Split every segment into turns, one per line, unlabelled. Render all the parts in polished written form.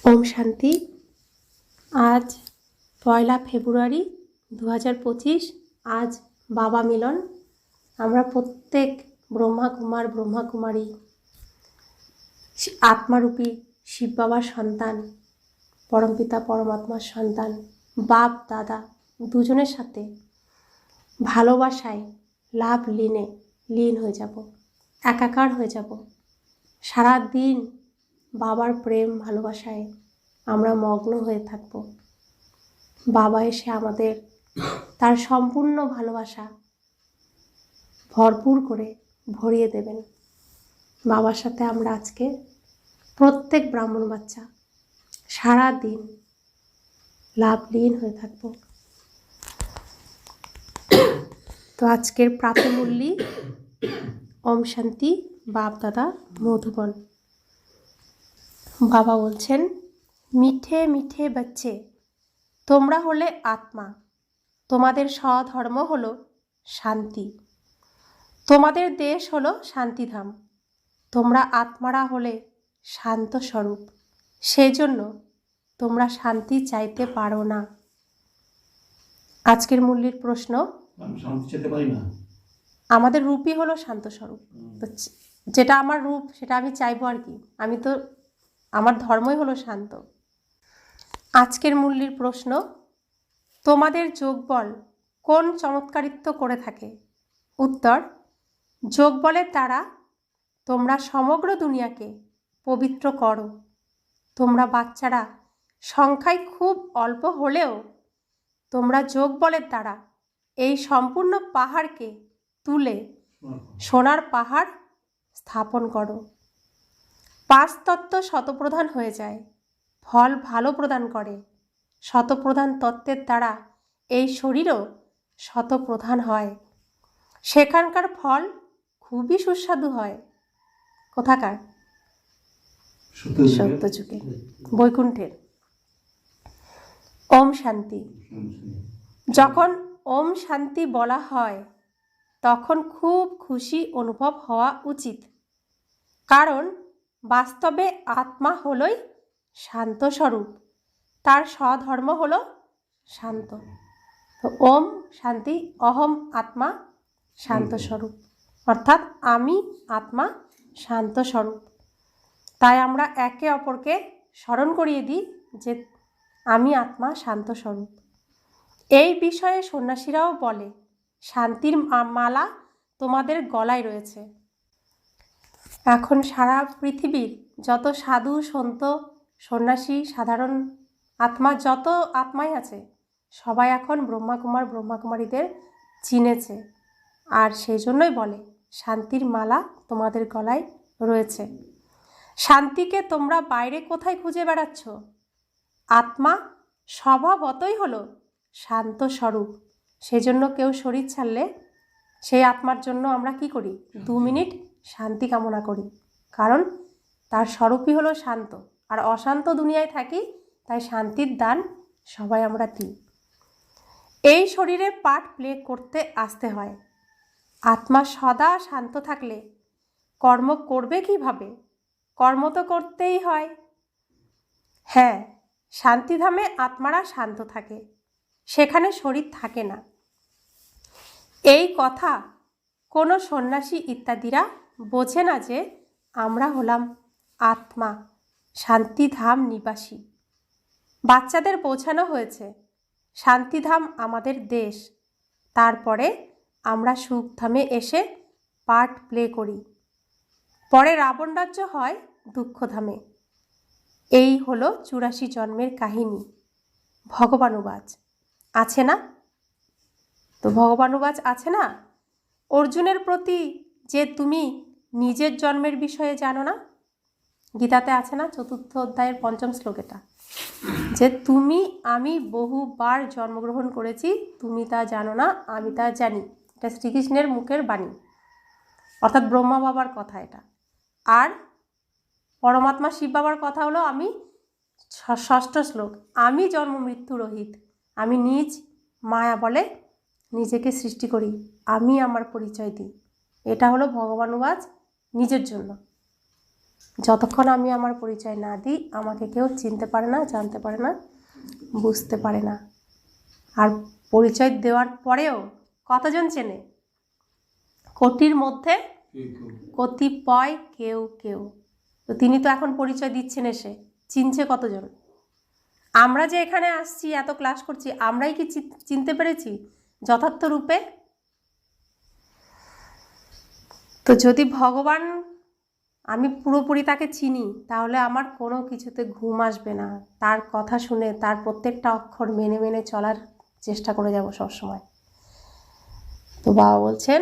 ওম শান্তি। আজ 1 ফেব্রুয়ারি 2025। আজ বাবা মিলন। আমরা প্রত্যেক ব্রহ্মা কুমারী আত্মারূপী শিব বাবার সন্তান, পরমপিতা পরমাত্মার সন্তান, বাপ দাদা দুজনের সাথে ভালোবাসায় লীন হয়ে যাব, একাকার হয়ে যাব। সারা দিন বাবার প্রেম ভালোবাসায় আমরা মগ্ন হয়ে থাকব। বাবা এসে আমাদের তার সম্পূর্ণ ভালোবাসা ভরপুর করে ভরিয়ে দেবেন। বাবার সাথে আমরা আজকে প্রত্যেক ব্রাহ্মণ বাচ্চা সারা দিন লীন হয়ে থাকব। তো আজকের প্রাতমূল্যী ওম শান্তি বাপ দাদা মধুবন। বাবা বলছেন, মিঠে মিঠে বাচ্চে, তোমরা হলে আত্মা, তোমাদের স্বধর্ম হলো শান্তি, তোমাদের দেশ হলো শান্তিধাম। তোমরা আত্মারা হলে শান্ত স্বরূপ, সেই জন্য তোমরা শান্তি চাইতে পারো না। আজকের মূল্যের প্রশ্ন,
শান্তি চাইতে পারি না,
আমাদের রূপই হলো শান্ত স্বরূপ। যেটা আমার রূপ সেটা আমি চাইবো আর কি, আমি তো আমার ধর্মই হলো শান্ত। আজকের মূল্যের প্রশ্ন, তোমাদের যোগবল কোন চমৎকারিত্ব করে থাকে? উত্তর, যোগবলের দ্বারা তোমরা সমগ্র দুনিয়াকে পবিত্র করো। তোমরা বাচ্চারা সংখ্যায় খুব অল্প হলেও তোমরা যোগবলের দ্বারা এই সম্পূর্ণ পাহাড়কে তুলে সোনার পাহাড় স্থাপন করো। 5 তত্ত্ব শতপ্রধান হয়ে যায়, ফল ভালো প্রদান করে। শতপ্রধান তত্ত্বের দ্বারা এই শরীরও শতপ্রধান হয়। সেখানকার ফল খুবই সুস্বাদু হয়। কোথাকার? সত্যযুগে, বৈকুণ্ঠের। ওম শান্তি। যখন ওম শান্তি বলা হয় তখন খুব খুশি অনুভব হওয়া উচিত, কারণ বাস্তবে আত্মা হলোই শান্ত স্বরূপ, তার স্বধর্ম হলো শান্ত। তো ওম শান্তি, অহম আত্মা শান্ত স্বরূপ, অর্থাৎ আমি আত্মা শান্ত স্বরূপ। তাই আমরা একে অপরকে স্মরণ করিয়ে দিই যে আমি আত্মা শান্ত স্বরূপ। এই বিষয়ে সন্ন্যাসীরাও বলে, শান্তির মালা তোমাদের গলায় রয়েছে। এখন সারা পৃথিবীর যত সাধু সন্ত সন্ন্যাসী সাধারণ আত্মা, যত আত্মাই আছে, সবাই এখন ব্রহ্মাকুমারীদের চিনেছে, আর সেই জন্যই বলে শান্তির মালা তোমাদের গলায় রয়েছে। শান্তিকে তোমরা বাইরে কোথায় খুঁজে বেড়াচ্ছ? আত্মা স্বভাবতই হলো শান্ত স্বরূপ। সেজন্য কেউ শরীর ছাড়লে সেই আত্মার জন্য আমরা কি করি? 2 মিনিট শান্তি কামনা করি, কারণ তার স্বরূপই হলো শান্ত। আর অশান্ত দুনিয়ায় থাকি, তাই শান্তির দান সবাই আমরা দিই। এই শরীরে পার্ট প্লে করতে আসতে হয়। আত্মা সদা শান্ত থাকলে কর্ম করবে কিভাবে? কর্ম তো করতেই হয়। হ্যাঁ, শান্তিধামে আত্মারা শান্ত থাকে, সেখানে শরীর থাকে না। এই কথা কোনো সন্ন্যাসী ইত্যাদিরা বোঝে না যে আমরা হলাম আত্মা, শান্তিধাম নিবাসী। বাচ্চাদের বোঝানো হয়েছে শান্তিধাম আমাদের দেশ, তারপরে আমরা সুখধামে এসে পার্ট প্লে করি, পরে রাবণ রাজ্য হয় দুঃখধামে। এই হলো 84 জন্মের কাহিনী। ভগবানুবাচ আছে না? তো ভগবানুবাচ আছে না অর্জুনের প্রতি, যে তুমি নিজের জন্মের বিষয়ে জানো না? গীতাতে আছে না 4th অধ্যায়ের 5ম শ্লোক, এটা যে আমি বহুবার জন্মগ্রহণ করেছি, তুমি তা জানো না, আমি তা জানি। এটা শ্রীকৃষ্ণের মুখের বাণী, অর্থাৎ ব্রহ্মা বাবার কথা এটা। আর পরমাত্মা শিব বাবার কথা হলো আমি 6ষ্ঠ শ্লোক, আমি জন্ম মৃত্যু রহিত, আমি নিজ মায়া বলে নিজেকে সৃষ্টি করি, আমি আমার পরিচয় দিই। এটা হলো ভগবানুবাচ নিজের জন্য। যতক্ষণ আমি আমার পরিচয় না দিই আমাকে কেউ চিনতে পারে না, জানতে পারে না, বুঝতে পারে না। আর পরিচয় দেওয়ার পরেও কতজন চেনে? কোটির মধ্যে কতিপয় কেউ কেউ। তো তিনি তো এখন পরিচয় দিচ্ছেন, এসে চিনছে কতজন? আমরা যে এখানে আসছি, এত ক্লাস করছি, আমরাই কি চিনতে পেরেছি যথার্থ রূপে? তো যদি ভগবান, আমি পুরোপুরি তাকে চিনি, তাহলে আমার কোনো কিছুতে ঘুম আসবে না। তার কথা শুনে তার প্রত্যেকটা অক্ষর মেনে মেনে চলার চেষ্টা করে যাব সবসময়। তো বাবা বলছেন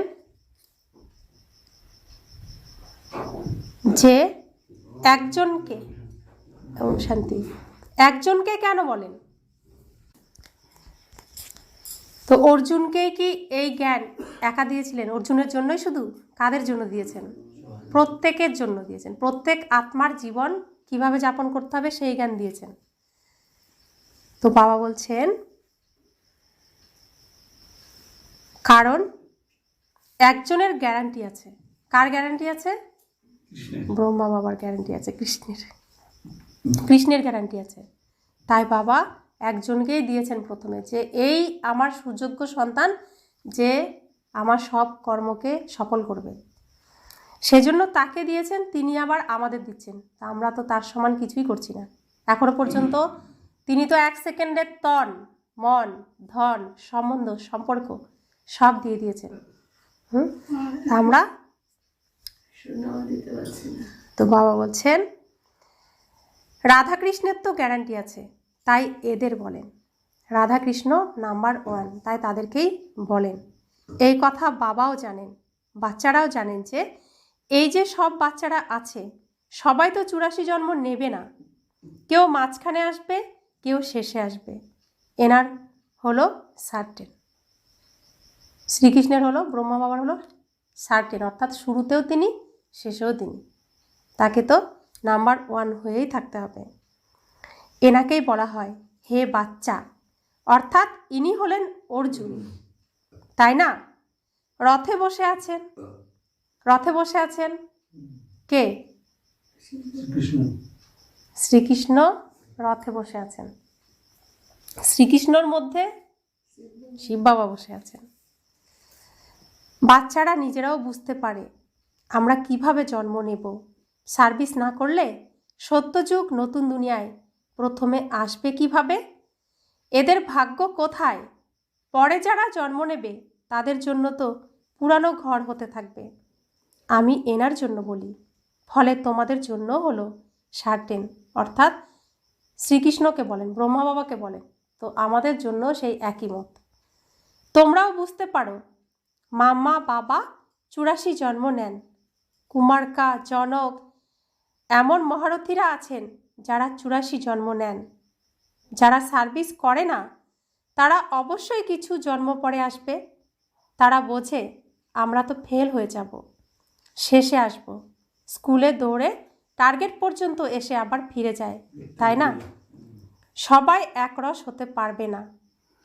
যে একজনকে, ওম শান্তি, একজনকে কেন বলেন? তো অর্জুনকেই কি এই জ্ঞান একা দিয়েছিলেন? অর্জুনের জন্যই শুধু? কাদের জন্য দিয়েছেন? প্রত্যেকের জন্য দিয়েছেন। প্রত্যেক আত্মার জীবন কিভাবে যাপন করতে হবে সেই জ্ঞান দিয়েছেন। তো বাবা বলছেন কারণ একজনের গ্যারান্টি আছে। কার গ্যারান্টি আছে? ব্রহ্মা বাবার গ্যারান্টি আছে, কৃষ্ণের গ্যারান্টি আছে। তাই বাবা একজনকেই দিয়েছেন প্রথমে, যে এই আমার সুযোগ্য সন্তান, যে আমার সব কর্মকে সফল করবে। সেজন্য তাকে দিয়েছেন, তিনি আবার আমাদের দিচ্ছেন। তা আমরা তো তার সমান কিছুই করছি না এখনো পর্যন্ত। তিনি তো 1 সেকেন্ডের তন, মন, ধন, সম্বন্ধ, সম্পর্ক সব দিয়ে দিয়েছেন। আমরা দিতে পারছি না। তো বাবা বলছেন রাধাকৃষ্ণের তো গ্যারান্টি আছে, তাই এদের বলেন। রাধাকৃষ্ণ নাম্বার 1, তাই তাদেরকেই বলেন। এই কথা বাবাও জানেন, বাচ্চারাও জানেন যে এই যে সব বাচ্চারা আছে সবাই তো 84 জন্ম নেবে না। কেউ মাঝখানে আসবে, কেউ শেষে আসবে। এনার হলো সার্টেন, শ্রীকৃষ্ণের হলো, ব্রহ্মা বাবার হলো সার্টেন, অর্থাৎ শুরুতেও তিনি, শেষেও তিনি। তাকে তো নাম্বার 1 হয়েই থাকতে হবে। এনাকেই বলা হয় হে বাচ্চা, অর্থাৎ ইনি হলেন অর্জুন, তাই না? রথে বসে আছেন, রথে বসে আছেন কে? শ্রীকৃষ্ণ রথে বসে আছেন। শ্রীকৃষ্ণর মধ্যে শিব বাবা বসে আছেন। বাচ্চারা নিজেরাও বুঝতে পারে আমরা কিভাবে জন্ম নেব। সার্ভিস না করলে সত্যযুগ নতুন দুনিয়ায় প্রথমে আসবে কিভাবে? এদের ভাগ্য কোথায়? পরে যারা জন্ম নেবে তাদের জন্য তো পুরানো ঘর হতে থাকবে। আমি এনার জন্য বলি, ফলে তোমাদের জন্য হলো সার্টেন, অর্থাৎ শ্রীকৃষ্ণকে বলেন, ব্রহ্মা বাবাকে বলেন। তো আমাদের জন্য সেই একই মত। তোমরাও বুঝতে পারো মাম্মা বাবা 84 জন্ম নেন। কুমারকা, জনক, এমন মহারথীরা আছেন যারা 84 জন্ম নেন। যারা সার্ভিস করে না তারা অবশ্যই কিছু জন্ম পরে আসবে। তারা বোঝে আমরা তো ফেল হয়ে যাব, শেষে আসব। স্কুলে দৌড়ে টার্গেট পর্যন্ত এসে আবার ফিরে যায়, তাই না? সবাই একরস হতে পারবে না।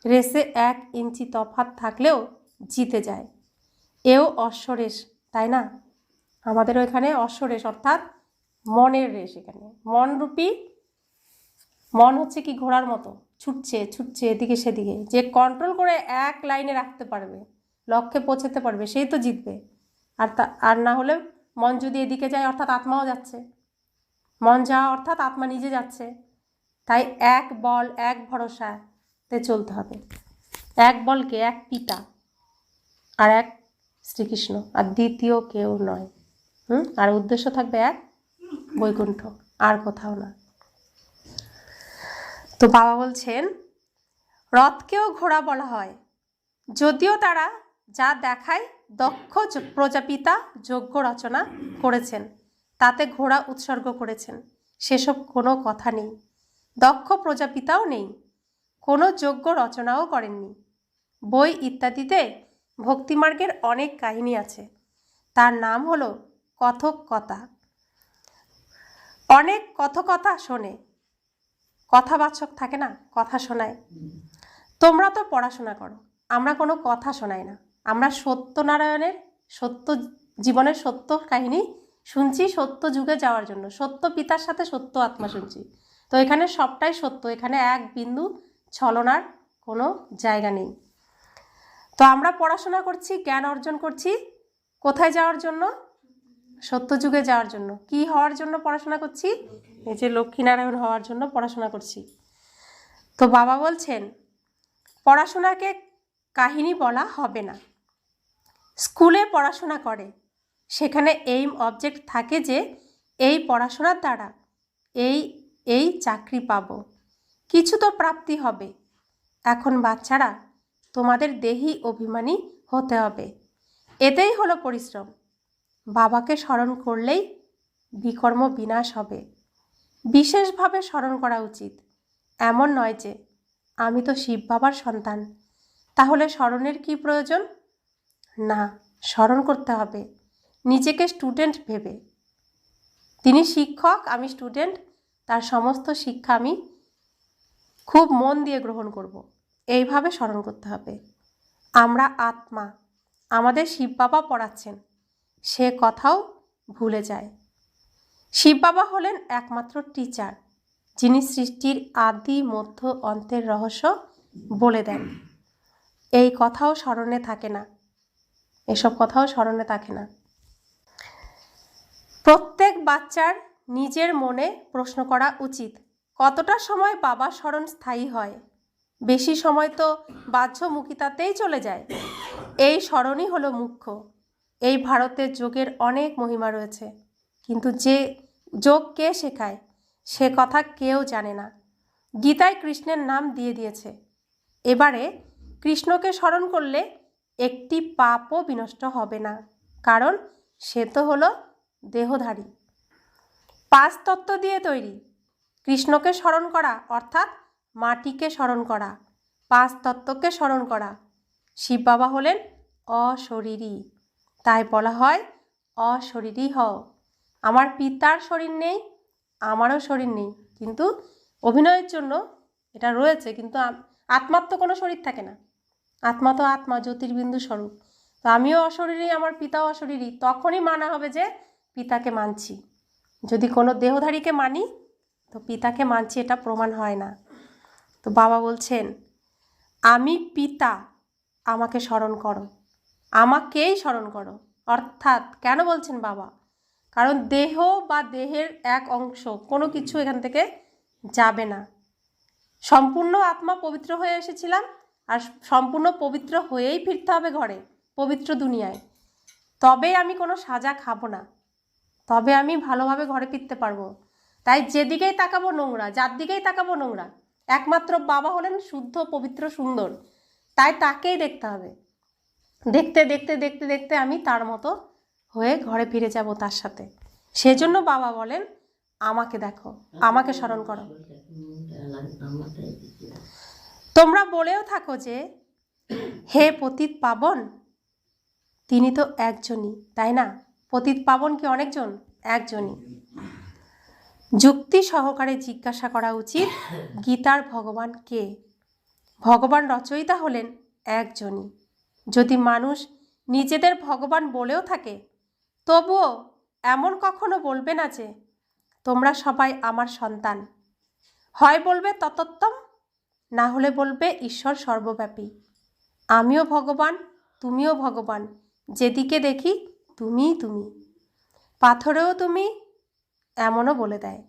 রেসে 1 ইঞ্চি তফাৎ থাকলেও জিতে যায়। এও অশ্বরেশ, তাই না? আমাদেরও এখানে অশ্বরেশ, অর্থাৎ মনের রেশ। এখানে মনরূপী, মন হচ্ছে কি ঘোড়ার মতো, ছুটছে ছুটছে এদিকে সেদিকে। যে কন্ট্রোল করে এক লাইনে রাখতে পারবে, লক্ষ্যে পৌঁছাতে পারবে, সেই তো জিতবে। আর না হলে মন যদি এদিকে যায় অর্থাৎ আত্মাও যাচ্ছে, মন যাওয়া অর্থাৎ আত্মা নিজে যাচ্ছে। তাই এক বল, এক ভরসাতে চলতে হবে। এক বলকে, এক পিতা আর এক শ্রীকৃষ্ণ, আর দ্বিতীয় কেউ নয়। আর উদ্দেশ্য থাকবে এক, বৈকুণ্ঠ, আর কোথাও না। তো বাবা বলছেন রথকেও ঘোড়া বলা হয়, যদিও তারা যা দেখায় দক্ষ প্রজাপিতা যজ্ঞ রচনা করেছেন, তাতে ঘোড়া উৎসর্গ করেছেন, সেসব কোনো কথা নেই। দক্ষ প্রজাপিতাও নেই, কোনো যজ্ঞ রচনাও করেননি। বই ইত্যাদিতে ভক্তিমার্গের অনেক কাহিনী আছে, তার নাম হলো কথকতা। অনেক কথকতা শোনে, কথাবাচক থাকে না, কথা শোনায়। তোমরা তো পড়াশোনা করো, আমরা কোনো কথা শোনাই না। আমরা সত্যনারায়ণের সত্য জীবনের সত্য কাহিনী শুনছি সত্য যুগে যাওয়ার জন্য, সত্য পিতার সাথে সত্য আত্মা শুনছি। তো এখানে সবটাই সত্য, এখানে এক বিন্দু ছলনার কোনো জায়গা নেই। তো আমরা পড়াশোনা করছি, জ্ঞান অর্জন করছি কোথায় যাওয়ার জন্য? সত্য যুগে যাওয়ার জন্য। কি হওয়ার জন্য পড়াশোনা করছি? এই যে লক্ষ্মীনারায়ণ হওয়ার জন্য পড়াশোনা করছি। তো বাবা বলছেন পড়াশোনাকে কাহিনী বলা হবে না। স্কুলে পড়াশোনা করে, সেখানে এইম অবজেক্ট থাকে যে এই পড়াশোনার দ্বারা এই চাকরি পাবো, কিছু তো প্রাপ্তি হবে। এখন বাচ্চারা তোমাদের দেহি অভিমানী হতে হবে, এতেই হলো পরিশ্রম। বাবাকে স্মরণ করলেই বিকর্ম বিনাশ হবে। বিশেষভাবে স্মরণ করা উচিত। এমন নয় যে আমি তো শিব বাবার সন্তান, তাহলে স্মরণের কি প্রয়োজন? না, স্মরণ করতে হবে নিজেকে স্টুডেন্ট ভেবে। তিনি শিক্ষক, আমি স্টুডেন্ট, তার সমস্ত শিক্ষা আমি খুব মন দিয়ে গ্রহণ করব, এইভাবে স্মরণ করতে হবে। আমরা আত্মা, আমাদের শিব বাবা পড়াচ্ছেন, সে কথাও ভুলে যায়। শিব বাবা হলেন একমাত্র টিচার, যিনি সৃষ্টির আদি মধ্য অন্তের রহস্য বলে দেন। এই কথাও স্মরণে থাকে না, এসব কথাও স্মরণে থাকে না। প্রত্যেক বাচ্চার নিজের মনে প্রশ্ন করা উচিত, কতটা সময় বাবার স্মরণ স্থায়ী হয়? বেশি সময় তো বাহ্যমুখিতাতেই চলে যায়। এই স্মরণই হলো মুখ্য। এই ভারতের যোগের অনেক মহিমা রয়েছে, কিন্তু যে যোগ কে শেখায় সে কথা কেউ জানে না। গীতায় কৃষ্ণের নাম দিয়ে দিয়েছে। এবারে কৃষ্ণকে স্মরণ করলে একটি পাপও বিনষ্ট হবে না, কারণ সে তো হলো দেহধারী। 5 তত্ত্ব দিয়ে তৈরি। কৃষ্ণকে স্মরণ করা অর্থাৎ মাটিকে স্মরণ করা, 5 তত্ত্বকে স্মরণ করা। শিব বাবা হলেন অশরীরী, তাই বলা হয় অশরীরী হও। আমার পিতার শরীর নেই, আমারও শরীর নেই, কিন্তু অভিনয়ের জন্য এটা রয়েছে, কিন্তু আত্মার তো কোনো শরীর থাকে না। আত্মা তো আত্মা, জ্যোতির্বিন্দু স্বরূপ। তো আমিও অশরীরী, আমার পিতাও অশরীরী, তখনই মানা হবে যে পিতাকে মানছি। যদি কোনো দেহধারীকে মানি তো পিতাকে মানছি, এটা প্রমাণ হয় না। তো বাবা বলছেন আমি পিতা, আমাকে স্মরণ করো, আমাকেই স্মরণ করো। অর্থাৎ কেন বলছেন বাবা? কারণ দেহ বা দেহের এক অংশ কোনো কিছু এখান থেকে যাবে না। সম্পূর্ণ আত্মা পবিত্র হয়ে এসেছিলাম, আর সম্পূর্ণ পবিত্র হয়েই ফিরতে হবে ঘরে, পবিত্র দুনিয়ায়। তবে আমি কোনো সাজা খাবো না, তবে আমি ভালোভাবে ঘরে ফিরতে পারবো। তাই যেদিকেই তাকাবো নোংরা, যার দিকেই তাকাবো নোংরা। একমাত্র বাবা হলেন শুদ্ধ, পবিত্র, সুন্দর, তাই তাকেই দেখতে হবে। দেখতে দেখতে দেখতে দেখতে আমি তার মতো হয়ে ঘরে ফিরে যাব তার সাথে। সেজন্য বাবা বলেন আমাকে দেখো, আমাকে স্মরণ করো। তোমরা বলেও থাকো যে হে পতিত পাবন, তিনি তো একজনই, তাই না? পতিত পাবন কি অনেকজন? একজনই। যুক্তি সহকারে জিজ্ঞাসা করা উচিত গীতার ভগবান কে? ভগবান রচয়িতা হলেন একজনই। যদি মানুষ নিজেদের ভগবান বলেও থাকে, তবুও এমন কখনো বলবে না যে তোমরা সবাই আমার সন্তান। হয় বলবে ততোত্তম, না হলে বলবে ঈশ্বর সর্বব্যাপী। আমিও ভগবান, তুমিও ভগবান, যেদিকে দেখি তুমিই তুমি। পাথরেও তুমি, এমনও বলে দেয়।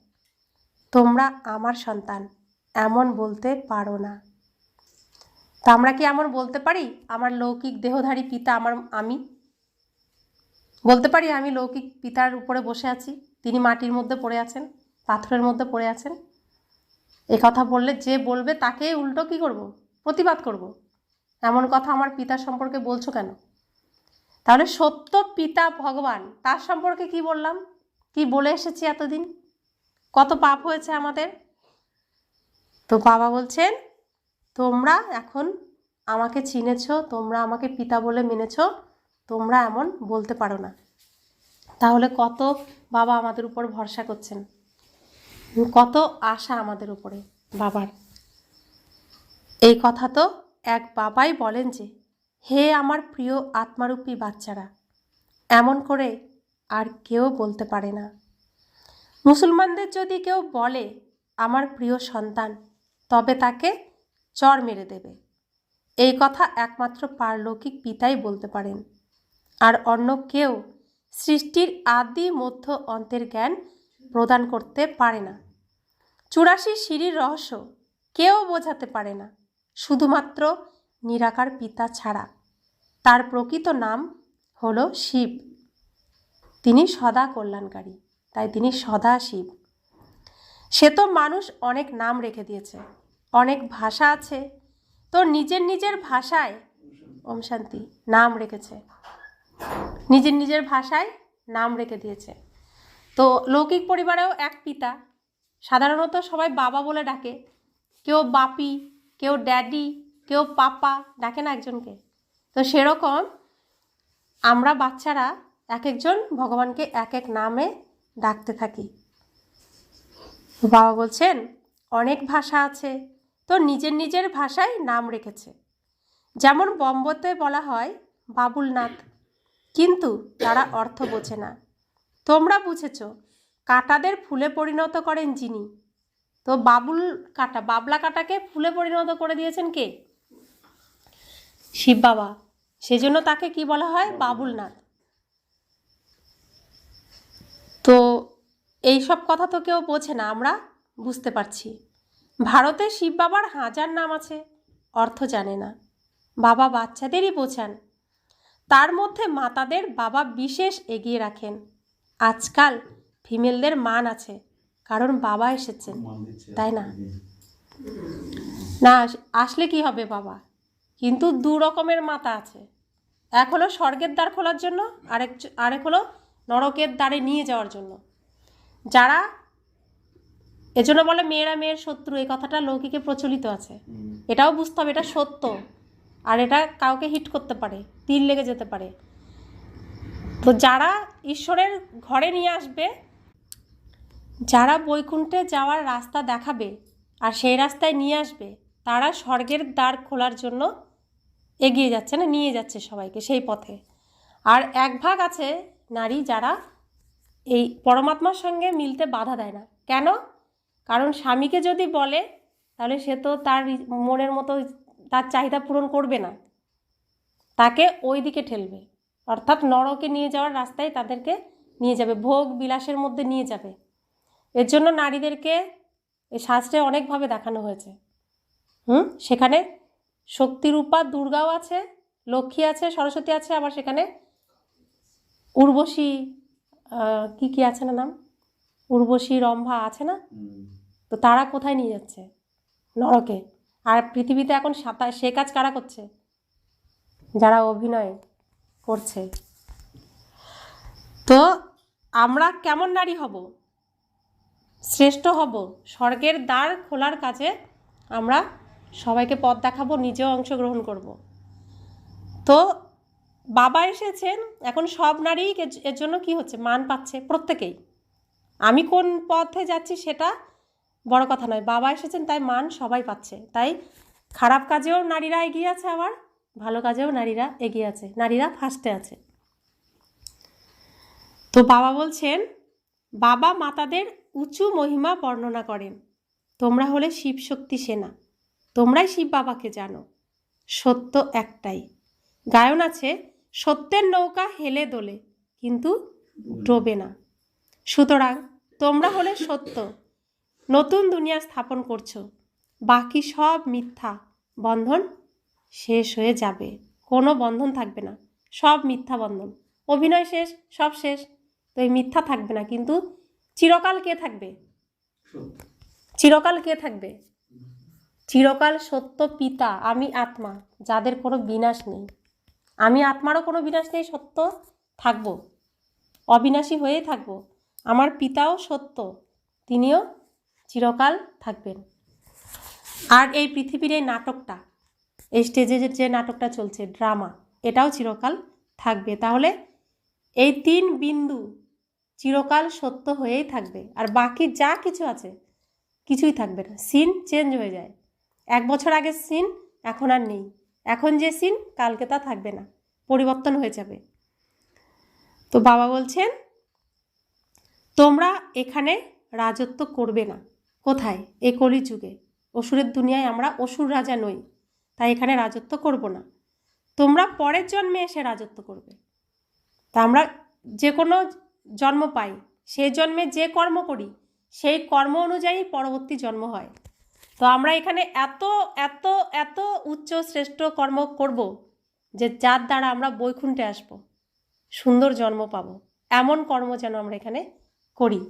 তোমরা আমার সন্তান, এমন বলতে পারো না। তা আমরা কি এমন বলতে পারি? আমার লৌকিক দেহধারী পিতা আমি বলতে পারি আমি লৌকিক পিতার উপরে বসে আছি, তিনি মাটির মধ্যে পড়ে আছেন, পাথরের মধ্যে পড়ে আছেন? এ কথা বললে যে বলবে তাকে উল্টো কি করব? প্রতিবাদ করব। এমন কথা আমার পিতার সম্পর্কে বলছো কেন? তাহলে সত্য পিতা ভগবান, তার সম্পর্কে কি বললাম, কি বলে এসেছি এতদিন, কত পাপ হয়েছে আমাদের। তো বাবা বলছেন তোমরা এখন আমাকে চিনেছ, তোমরা আমাকে পিতা বলে মেনেছ, তোমরা এমন বলতে পারো না। তাহলে কত বাবা আমাদের উপর ভরসা করছেন, কত আশা আমাদের উপরে বাবার। এই কথা তো এক বাবাই বলেন যে হে আমার প্রিয় আত্মারূপী বাচ্চারা, এমন করে আর কেউ বলতে পারে না। মুসলমানদের যদি কেউ বলে আমার প্রিয় সন্তান, তবে তাকে চড় মেরে দেবে। এই কথা একমাত্র পারলৌকিক পিতাই বলতে পারেন, আর অন্য কেউ সৃষ্টির আদি মধ্য অন্তের জ্ঞান প্রদান করতে পারে না। 84 সিঁড়ির রহস্য কেউ বোঝাতে পারে না, শুধুমাত্র নিরাকার পিতা ছাড়া। তার প্রকৃত নাম হলো শিব। তিনি সদা কল্যাণকারী, তাই তিনি সদা শিব। সে তো মানুষ অনেক নাম রেখে দিয়েছে, অনেক ভাষা আছে, তো নিজের নিজের ভাষায় ওম শান্তি নাম রেখেছে, নিজের নিজের ভাষায় নাম রেখে দিয়েছে। তো লৌকিক পরিবারেও এক পিতা, সাধারণত সবাই বাবা বলে ডাকে, কেউ বাপি, কেউ ড্যাডি, কেউ পাপা, ডাকে না একজনকে। তো সেরকম আমরা বাচ্চারা এক একজন ভগবানকে এক এক নামে ডাকতে থাকি। বাবা বলছেন অনেক ভাষা আছে, তো নিজের নিজের ভাষায় নাম রেখেছে। যেমন বম্বতে বলা হয় বাবুলনাথ, কিন্তু তারা অর্থ বোঝে না। তোমরা বুঝেছ, কাঁটাদের ফুলে পরিণত করেন যিনি। তো বাবুল কাঁটা, বাবলা কাঁটাকে ফুলে পরিণত করে দিয়েছেন কে? শিব বাবা। সেজন্য তাকে কি বলা হয়? বাবুলনাথ। তো এই সব কথা তো কেউ বোঝে না, আমরা বুঝতে পারছি। ভারতে শিব বাবার 1000 নাম আছে, অর্থ জানে না। বাবা বাচ্চাদেরই বোঝান, তার মধ্যে মাতাদের বাবা বিশেষ এগিয়ে রাখেন। আজকাল ফিমেলদের মান আছে, কারণ বাবা এসেছেন, তাই না? না আসলে কি হবে বাবা? কিন্তু 2 রকমের মাতা আছে, এক হলো স্বর্গের দ্বার খোলার জন্য, আরেক হলো নরকের দ্বারে নিয়ে যাওয়ার জন্য। যারা এজন্য বলে মেয়েরা মেয়ের শত্রু, এই কথাটা লৌকিকে প্রচলিত আছে। এটাও বুঝতে হবে, এটা সত্য, আর এটা কাউকে হিট করতে পারে, তীর লেগে যেতে পারে। তো যারা ঈশ্বরের ঘরে নিয়ে আসবে, যারা বৈকুণ্ঠে যাওয়ার রাস্তা দেখাবে আর সেই রাস্তায় নিয়ে আসবে, তারা স্বর্গের দ্বার খোলার জন্য এগিয়ে যাচ্ছে, না নিয়ে যাচ্ছে সবাইকে সেই পথে। আর এক ভাগ আছে নারী, যারা এই পরমাত্মার সঙ্গে মিলতে বাধা দেয় না। কেন? কারণ স্বামীকে যদি বলে, তাহলে সে তো তার মনের মতো তার চাহিদা পূরণ করবে না, তাকে ওই দিকে ঠেলবে, অর্থাৎ নরকে নিয়ে যাওয়ার রাস্তায় তাদেরকে নিয়ে যাবে, ভোগ বিলাসের মধ্যে নিয়ে যাবে। এর জন্য নারীদেরকে এই শাস্ত্রে অনেকভাবে দেখানো হয়েছে। সেখানে শক্তিরূপা দুর্গাও আছে, লক্ষ্মী আছে, সরস্বতী আছে, আবার সেখানে উর্বশী কি আছে না নাম, উর্বশী রম্ভা আছে না? তো তারা কোথায় নিয়ে যাচ্ছে? নরকে। আর পৃথিবীতে এখন সে কাজ কারা করছে? যারা অভিনয় করছে। তো আমরা কেমন নারী হব? শ্রেষ্ঠ হব, স্বর্গের দ্বার খোলার কাজে আমরা সবাইকে পথ দেখাবো, নিজেও অংশগ্রহণ করব। তো বাবা এসেছেন, এখন সব নারী এর জন্য কি হচ্ছে? মান পাচ্ছে প্রত্যেকেই। আমি কোন পথে যাচ্ছি সেটা বড় কথা নয়, বাবা এসেছেন তাই মান সবাই পাচ্ছে। তাই খারাপ কাজেও নারীরা এগিয়ে আছে, আবার ভালো কাজেও নারীরা এগিয়ে আছে, নারীরা ফার্স্টে আছে। তো বাবা বলছেন, বাবা মাতাদের উঁচু মহিমা বর্ণনা করেন। তোমরা হলে শিব শক্তি সেনা, তোমরাই শিব বাবাকে জানো। সত্য একটাই। গায়ন আছে, সত্যের নৌকা হেলে দোলে, কিন্তু ডোবে না। সুতরাং তোমরা হলে সত্য, নতুন দুনিয়া স্থাপন করছো। বাকি সব মিথ্যা, বন্ধন শেষ হয়ে যাবে, কোনো বন্ধন থাকবে না, সব মিথ্যা বন্ধন। অভিনয় শেষ, সব শেষ, তো এই মিথ্যা থাকবে না। কিন্তু চিরকাল কে থাকবে? চিরকাল কে থাকবে? চিরকাল সত্য পিতা, আমি আত্মা, যাদের কোনো বিনাশ নেই। আমি আত্মারও কোনো বিনাশ নেই, সত্য থাকবো, অবিনাশী হয়েই থাকবো। আমার পিতাও সত্য, তিনিও চিরকাল থাকবেন। আর এই পৃথিবীর এই নাটকটা, এই স্টেজে যে নাটকটা চলছে, ড্রামা, এটাও চিরকাল থাকবে। তাহলে এই 3 বিন্দু চিরকাল সত্য হয়েই থাকবে, আর বাকি যা কিছু আছে কিছুই থাকবে না। সিন চেঞ্জ হয়ে যায়, 1 বছর আগের সিন এখন আর নেই, এখন যে সিন কালকে তা থাকবে না, পরিবর্তন হয়ে যাবে। তো বাবা বলছেন, তোমরা এখানে রাজত্ব করবে না। কোথায়? এ কলিযুগে অসুরের দুনিয়ায় আমরা অসুর রাজা নই, তাই এখানে রাজত্ব করব না। তোমরা পরের জন্মে এসে রাজত্ব করবে। তা আমরা যে কোনো জন্ম পাই, সেই জন্মে যে কর্ম করি সেই কর্ম অনুযায়ী পরবর্তী জন্ম হয়। তো আমরা এখানে এত এত এত উচ্চ শ্রেষ্ঠ কর্ম করব যে যার দ্বারা আমরা বৈকুণ্ঠে আসব, সুন্দর জন্ম পাব। এমন কর্ম যেন আমরা এখানে করি।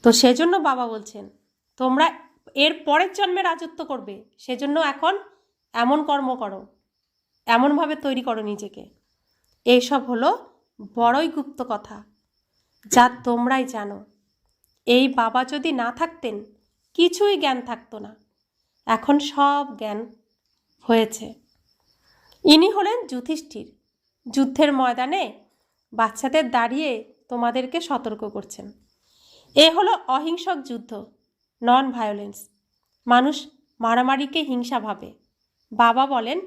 তো সেজন্য বাবা বলছেন তোমরা এর পরের জন্মে রাজত্ব করবে, সেজন্য এখন এমন কর্ম করো, এমনভাবে তৈরি করো নিজেকে। এইসব হলো বড়ই গুপ্ত কথা, যা তোমরাই জানো। এই বাবা যদি না থাকতেন কিছুই জ্ঞান থাকতো না, এখন সব জ্ঞান হয়েছে। ইনি হলেন যুধিষ্ঠির, যুদ্ধের ময়দানে বাচ্চাদের দাঁড়িয়ে তোমাদেরকে সতর্ক করছেন। এ হলো অহিংসক যুদ্ধ, নন ভায়োলেন্স। মানুষ মারামারিকে হিংসা ভাবে। বাবা বলেন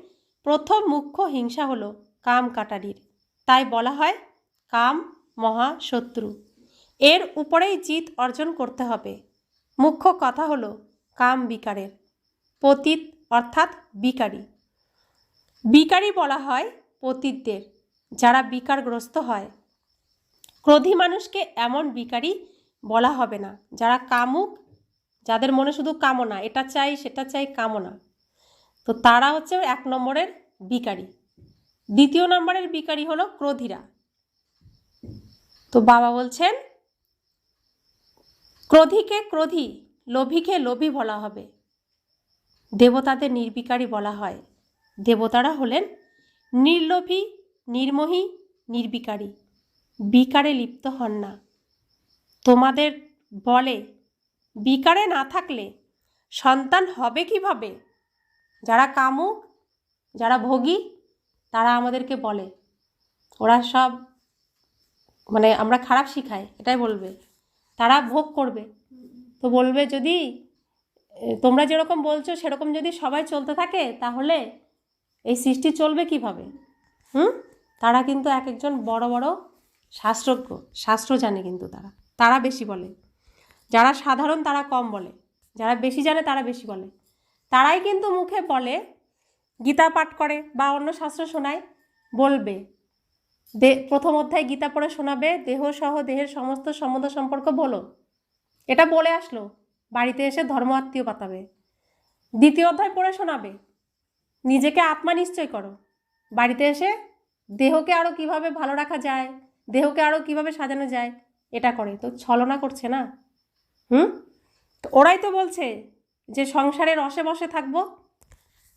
প্রথম মুখ্য হিংসা হলো কাম কাটারির, তাই বলা হয় কাম মহা শত্রু। এর উপরেই জিত অর্জন করতে হবে। মুখ্য কথা হলো কাম বিকারের, পতিত অর্থাৎ বিকারী। বিকারী বলা হয় পতিতদের, যারা বিকারগ্রস্ত হয়। ক্রোধী মানুষকে এমন বিকারী বলা হবে না, যারা কামুক, যাদের মনে শুধু কামনা, এটা চাই সেটা চাই, কামনা। তো তারা হচ্ছে 1 নম্বরের বিকারী। 2 নম্বরের বিকারী হলো ক্রোধীরা। তো বাবা বলছেন ক্রোধীকে ক্রোধী, লোভীকে লোভী বলা হবে। দেবতাদের নির্বিকারী বলা হয়। দেবতারা হলেন নির্লোভী, নির্মোহী, নির্বিকারী, বিকারে লিপ্ত হন না। তোমাদের বলে বিকারে না থাকলে সন্তান হবে কিভাবে? যারা কামুক, যারা ভোগী, তারা আমাদেরকে বলে ওরা সব মানে আমরা খারাপ শিখাই, এটাই বলবে। তারা ভোগ করবে, তো বলবে যদি তোমরা যেরকম বলছো সেরকম যদি সবাই চলতে থাকে তাহলে এই সৃষ্টি চলবে কিভাবে? তারা কিন্তু এক একজন বড় বড় শাস্ত্রজ্ঞ, শাস্ত্র জানে, কিন্তু তারা বেশি বলে। যারা সাধারণ তারা কম বলে, যারা বেশি জানে তারা বেশি বলে। তারাই কিন্তু মুখে বলে, গীতা পাঠ করে বা অন্য শাস্ত্র শোনায়, বলবে প্রথম অধ্যায় গীতা পড়ে শোনাবে, দেহ সহ দেহের সমস্ত সম্বন্ধ সম্পর্ক বলো, এটা বলে আসলো। বাড়িতে এসে ধর্ম আত্মীয় পাতাবে। 2য় অধ্যায় পড়ে শোনাবে, নিজেকে আত্মা নিশ্চয় করো। বাড়িতে এসে দেহকে আরও কিভাবে ভালো রাখা যায়, দেহকে আরও কিভাবে সাজানো যায়, এটা করে। তো ছলনা করছে না? তো ওরাই তো বলছে যে সংসারে রসে বসে থাকবো।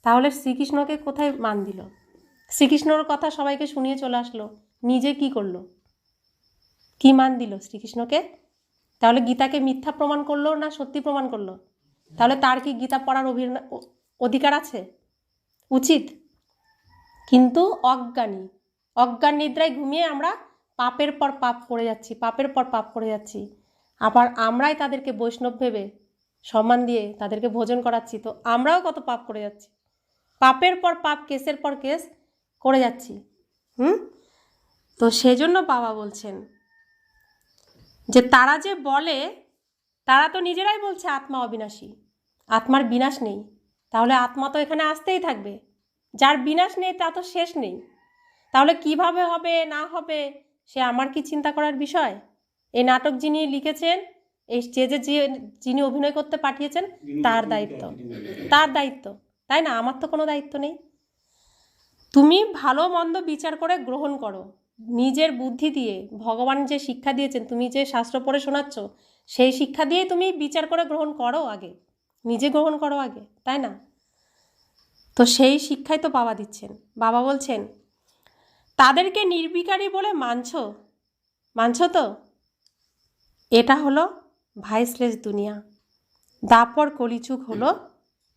তাহলে শ্রীকৃষ্ণকে কোথায় মান দিল? শ্রীকৃষ্ণর কথা সবাইকে শুনিয়ে চলে আসলো, নিজে কি করলো? কি মান দিল শ্রীকৃষ্ণকে? তাহলে গীতাকে মিথ্যা প্রমাণ করলো না সত্যি প্রমাণ করলো? তাহলে তার কি গীতা পড়ার অধিকার আছে? উচিত? কিন্তু অজ্ঞান নিদ্রায় ঘুমিয়ে আমরা পাপের পর পাপ করে যাচ্ছি, পাপের পর পাপ করে যাচ্ছি। আবার আমরাই তাদেরকে বৈষ্ণব ভেবে সম্মান দিয়ে তাদেরকে ভোজন করাচ্ছি, তো আমরাও কত পাপ করে যাচ্ছি। পাপের পর পাপ, কেসের পর কেস করে যাচ্ছি। তো সেজন্য বাবা বলছেন যে তারা যে বলে, তারা তো নিজেরাই বলছে আত্মা অবিনাশী, আত্মার বিনাশ নেই। তাহলে আত্মা তো এখানে আসতেই থাকবে। যার বিনাশ নেই তা তো শেষ নেই। তাহলে কিভাবে হবে না হবে সে আমার কি চিন্তা করার বিষয়? এই নাটক যিনি লিখেছেন, এই স্টেজে যিনি অভিনয় করতে পাঠিয়েছেন, তার দায়িত্ব, তাই না? আমার তো কোনো দায়িত্ব নেই। তুমি ভালো মন্দ বিচার করে গ্রহণ করো নিজের বুদ্ধি দিয়ে। ভগবান যে শিক্ষা দিয়েছেন, তুমি যে শাস্ত্র পড়ে শোনাচ্ছ, সেই শিক্ষা দিয়ে তুমি বিচার করে গ্রহণ করো আগে, নিজে গ্রহণ করো আগে, তাই না? তো সেই শিক্ষাই তো বাবা দিচ্ছেন। বাবা বলছেন তাদেরকে নির্বিকারী বলে মানছ তো? এটা হলো ভাইসলেস দুনিয়া। দাপর কলিযুগ হলো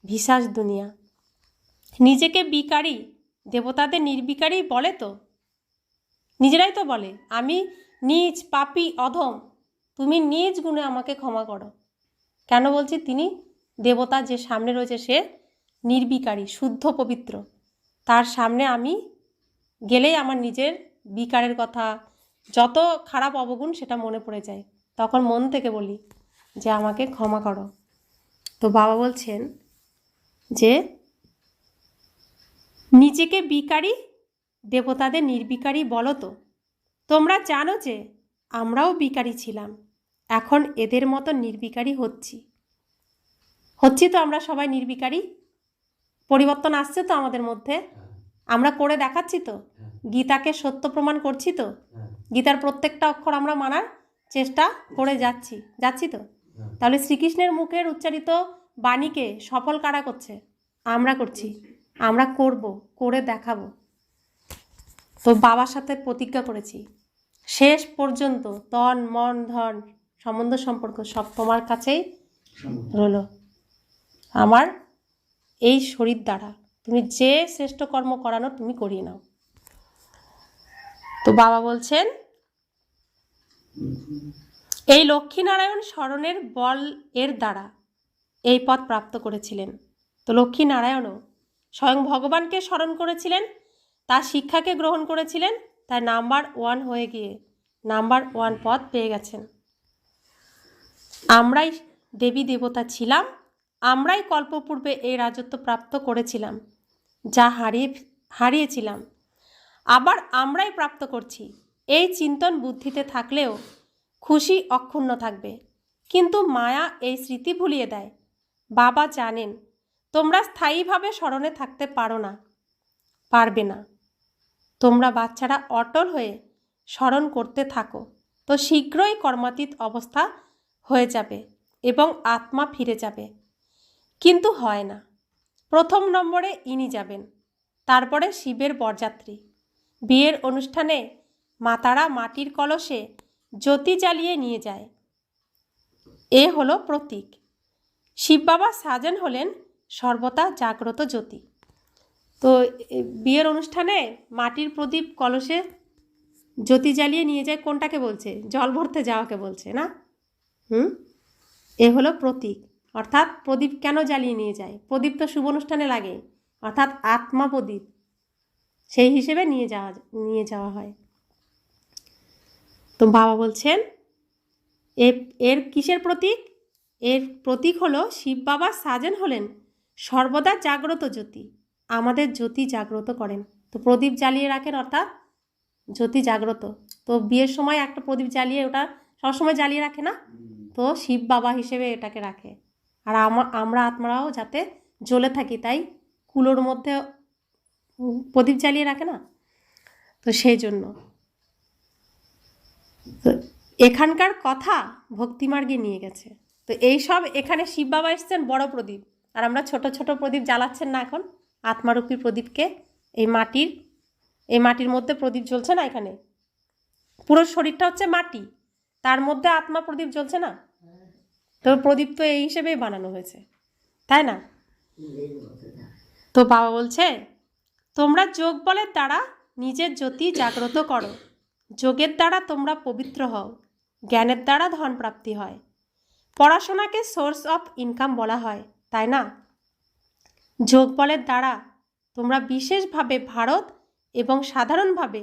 ভিসাজ দুনিয়া। নিজেকে বিকারী, দেবতাদের নির্বিকারী বলে তো, নিজেরাই তো বলে আমি নীচ, পাপী, অধম, তুমি নিজ গুণে আমাকে ক্ষমা করো। কেন বলছি? তিনি দেবতা যে সামনে রয়েছে সে নির্বিকারী, শুদ্ধ পবিত্র। তার সামনে আমি গেলেই আমার নিজের বিকারের কথা, যত খারাপ অবগুণ সেটা মনে পড়ে যায়, তখন মন থেকে বলি যে আমাকে ক্ষমা করো। তো বাবা বলছেন যে নিজেকে বিকারী, দেবতাদের নির্বিকারী বলো তো। তোমরা জানো যে আমরাও বিকারী ছিলাম, এখন এদের মতো নির্বিকারী হচ্ছি তো আমরা সবাই নির্বিকারী। পরিবর্তন আসছে তো আমাদের মধ্যে, আমরা করে দেখাচ্ছি তো, গীতাকে সত্য প্রমাণ করছি তো, গীতার প্রত্যেকটা অক্ষর আমরা মানার চেষ্টা করে যাচ্ছি তো। তাহলে শ্রীকৃষ্ণের মুখের উচ্চারিত বাণীকে সফল কারা করছে? আমরা করছি, আমরা করে দেখাবো। তো বাবার সাথে প্রতিজ্ঞা করেছি শেষ পর্যন্ত তন মন ধন সম্বন্ধ সম্পর্ক সব তোমার কাছেই রইল, আমার এই শরীর দ্বারা তুমি যে শ্রেষ্ঠ কর্ম করানো তুমি করিয়ে নাও। তো বাবা বলছেন এই লক্ষ্মীনারায়ণ স্মরণের বল এর দ্বারা এই পথ প্রাপ্ত করেছিলেন। তো লক্ষ্মীনারায়ণও স্বয়ং ভগবানকে স্মরণ করেছিলেন, তার শিক্ষাকে গ্রহণ করেছিলেন, তাই নাম্বার 1 হয়ে গিয়ে নাম্বার 1 পদ পেয়ে গেছেন। আমরাই দেবী দেবতা ছিলাম, আমরাই কল্পপূর্বে এই রাজত্ব প্রাপ্ত করেছিলাম, যা হারিয়েছিলাম আবার আমরাই প্রাপ্ত করছি। এই চিন্তন বুদ্ধিতে থাকলেও খুশি অক্ষুণ্ণ থাকবে, কিন্তু মায়া এই স্মৃতি ভুলিয়ে দেয়। বাবা জানেন তোমরা স্থায়ীভাবে স্মরণে থাকতে পারবে না। তোমরা বাচ্চারা অটল হয়ে স্মরণ করতে থাকো, তো শীঘ্রই কর্মাতীত অবস্থা হয়ে যাবে এবং আত্মা ফিরে যাবে। কিন্তু হয় না। প্রথম নম্বরে ইনি যাবেন, তারপরে শিবের বরযাত্রী। বিয়ের অনুষ্ঠানে মাতারা মাটির কলসে জ্যোতি জ্বালিয়ে নিয়ে যায়, এ হলো প্রতীক। শিব বাবা সাজেন হলেন সর্বদা জাগ্রত জ্যোতি। তো বিয়ের অনুষ্ঠানে মাটির প্রদীপ কলসে জ্যোতি জ্বালিয়ে নিয়ে যায়, কোনটাকে বলছে? জল ভরতে যাওয়াকে বলছে না? এ হলো প্রতীক। অর্থাৎ প্রদীপ কেন জ্বালিয়ে নিয়ে যায়? প্রদীপ তো শুভ অনুষ্ঠানে লাগে, অর্থাৎ আত্মা প্রদীপ, সেই হিসেবে নিয়ে যাওয়া হয়। তো বাবা বলছেন এর কিসের প্রতীক? এর প্রতীক হলো শিব বাবা সাজেন হলেন সর্বদা জাগ্রত জ্যোতি, আমাদের জ্যোতি জাগ্রত করেন। তো প্রদীপ জ্বালিয়ে রাখেন, অর্থাৎ জ্যোতি জাগ্রত। তো বিয়ের সময় একটা প্রদীপ জ্বালিয়ে ওটা সবসময় জ্বালিয়ে রাখে না? তো শিব বাবা হিসেবে এটাকে রাখে। আর আমরা আত্মারাও যাতে জ্বলে থাকি, তাই কুলোর মধ্যে প্রদীপ জ্বালিয়ে রাখে না? তো সেই জন্য তো এখানকার কথা ভক্তিমার্গে নিয়ে গেছে। তো এই সব এখানে শিব বাবা এসছেন বড় প্রদীপ, আর আমরা ছোট ছোট প্রদীপ জ্বালাচ্ছেন না এখন আত্মারূপী প্রদীপকে। এই মাটির মধ্যে প্রদীপ জ্বলছে না, এখানে পুরো শরীরটা হচ্ছে মাটি, তার মধ্যে আত্মা প্রদীপ জ্বলছে না? তো প্রদীপ তো এই হিসেবেই বানানো হয়েছে, তাই না? তো বাবা বলছে তোমরা যোগ বলের দ্বারা নিজের জ্যোতি জাগ্রত করো, যোগের দ্বারা তোমরা পবিত্র হও, জ্ঞানের দ্বারা ধন প্রাপ্তি হয়। পড়াশোনাকে সোর্স অফ ইনকাম বলা হয়, তাই না? যোগ বলের দ্বারা তোমরা বিশেষভাবে ভারত এবং সাধারণভাবে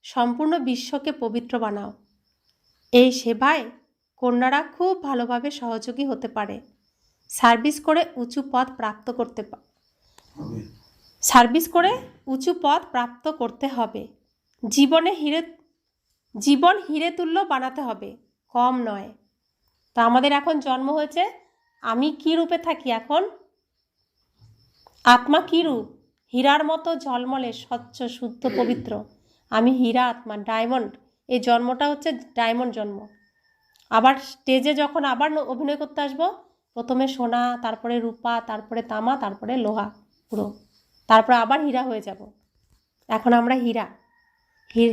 সম্পূর্ণ বিশ্বকে পবিত্র বানাও। এই সেবায় কন্যারা খুব ভালোভাবে সহযোগী হতে পারে। সার্ভিস করে উঁচু পদ প্রাপ্ত করতে হবে। জীবন হিরে তুল্য বানাতে হবে, কম নয়। তা আমাদের এখন জন্ম হয়েছে, আমি কি রূপে থাকি এখন? আত্মা কি রূপ? হীরার মতো ঝলমলে স্বচ্ছ শুদ্ধ পবিত্র। আমি হীরা আত্মা, ডায়মন্ড। এই জন্মটা হচ্ছে ডায়মন্ড জন্ম। আবার স্টেজে যখন আবার অভিনয় করতে আসবো, প্রথমে সোনা, তারপরে রূপা, তারপরে তামা, তারপরে লোহা পুরো, তারপরে আবার হীরা হয়ে যাব। এখন আমরা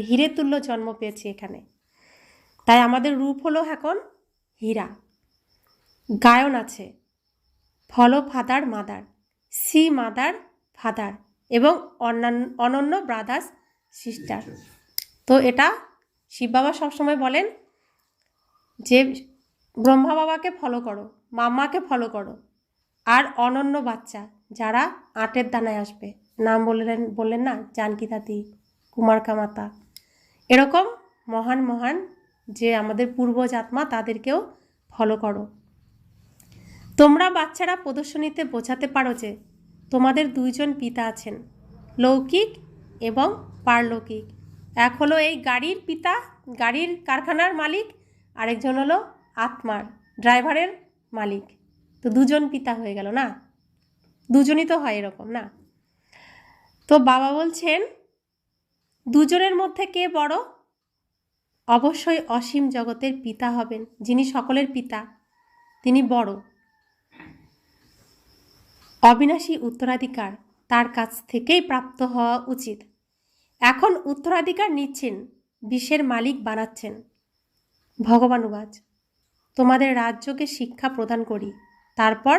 হিরে তুল্য জন্ম পেয়েছি এখানে, তাই আমাদের রূপ হলো এখন হীরা। গায়ন আছে ফলো ফাদার মাদার, সি মাদার ফাদার এবং অনন্য ব্রাদার্স সিস্টার। তো এটা শিব বাবা সবসময় বলেন যে ব্রহ্মা বাবাকে ফলো করো, মাম্মাকে ফলো করো, আর অনন্য বাচ্চা যারা আটের দানায় আসবে, নাম বললেন না, জানকী দাদি, কুমার কামাতা, এরকম মহান মহান যে আমাদের পূর্বজ আত্মা তাদেরকেও ফলো করো। তোমরা বাচ্চারা প্রদর্শনীতে বোঝাতে পারো যে তোমাদের দুইজন পিতা আছেন, লৌকিক এবং পারলৌকিক। এক হলো এই গাড়ির পিতা, গাড়ির কারখানার মালিক, আরেকজন হলো আত্মার, ড্রাইভারের মালিক। তো দুজন পিতা হয়ে গেল না? দুজনই তো হয় এরকম না? তো বাবা বলছেন দুজনের মধ্যে কে বড়? অবশ্যই অসীম জগতের পিতা হবেন, যিনি সকলের পিতা, তিনি বড়। অবিনাশী উত্তরাধিকার তার কাছ থেকেই প্রাপ্ত হওয়া উচিত। এখন উত্তরাধিকার নিচ্ছেন, বিশ্বের মালিক বানাচ্ছেন। ভগবানুবাচ, তোমাদের রাজ্যকে শিক্ষা প্রদান করি, তারপর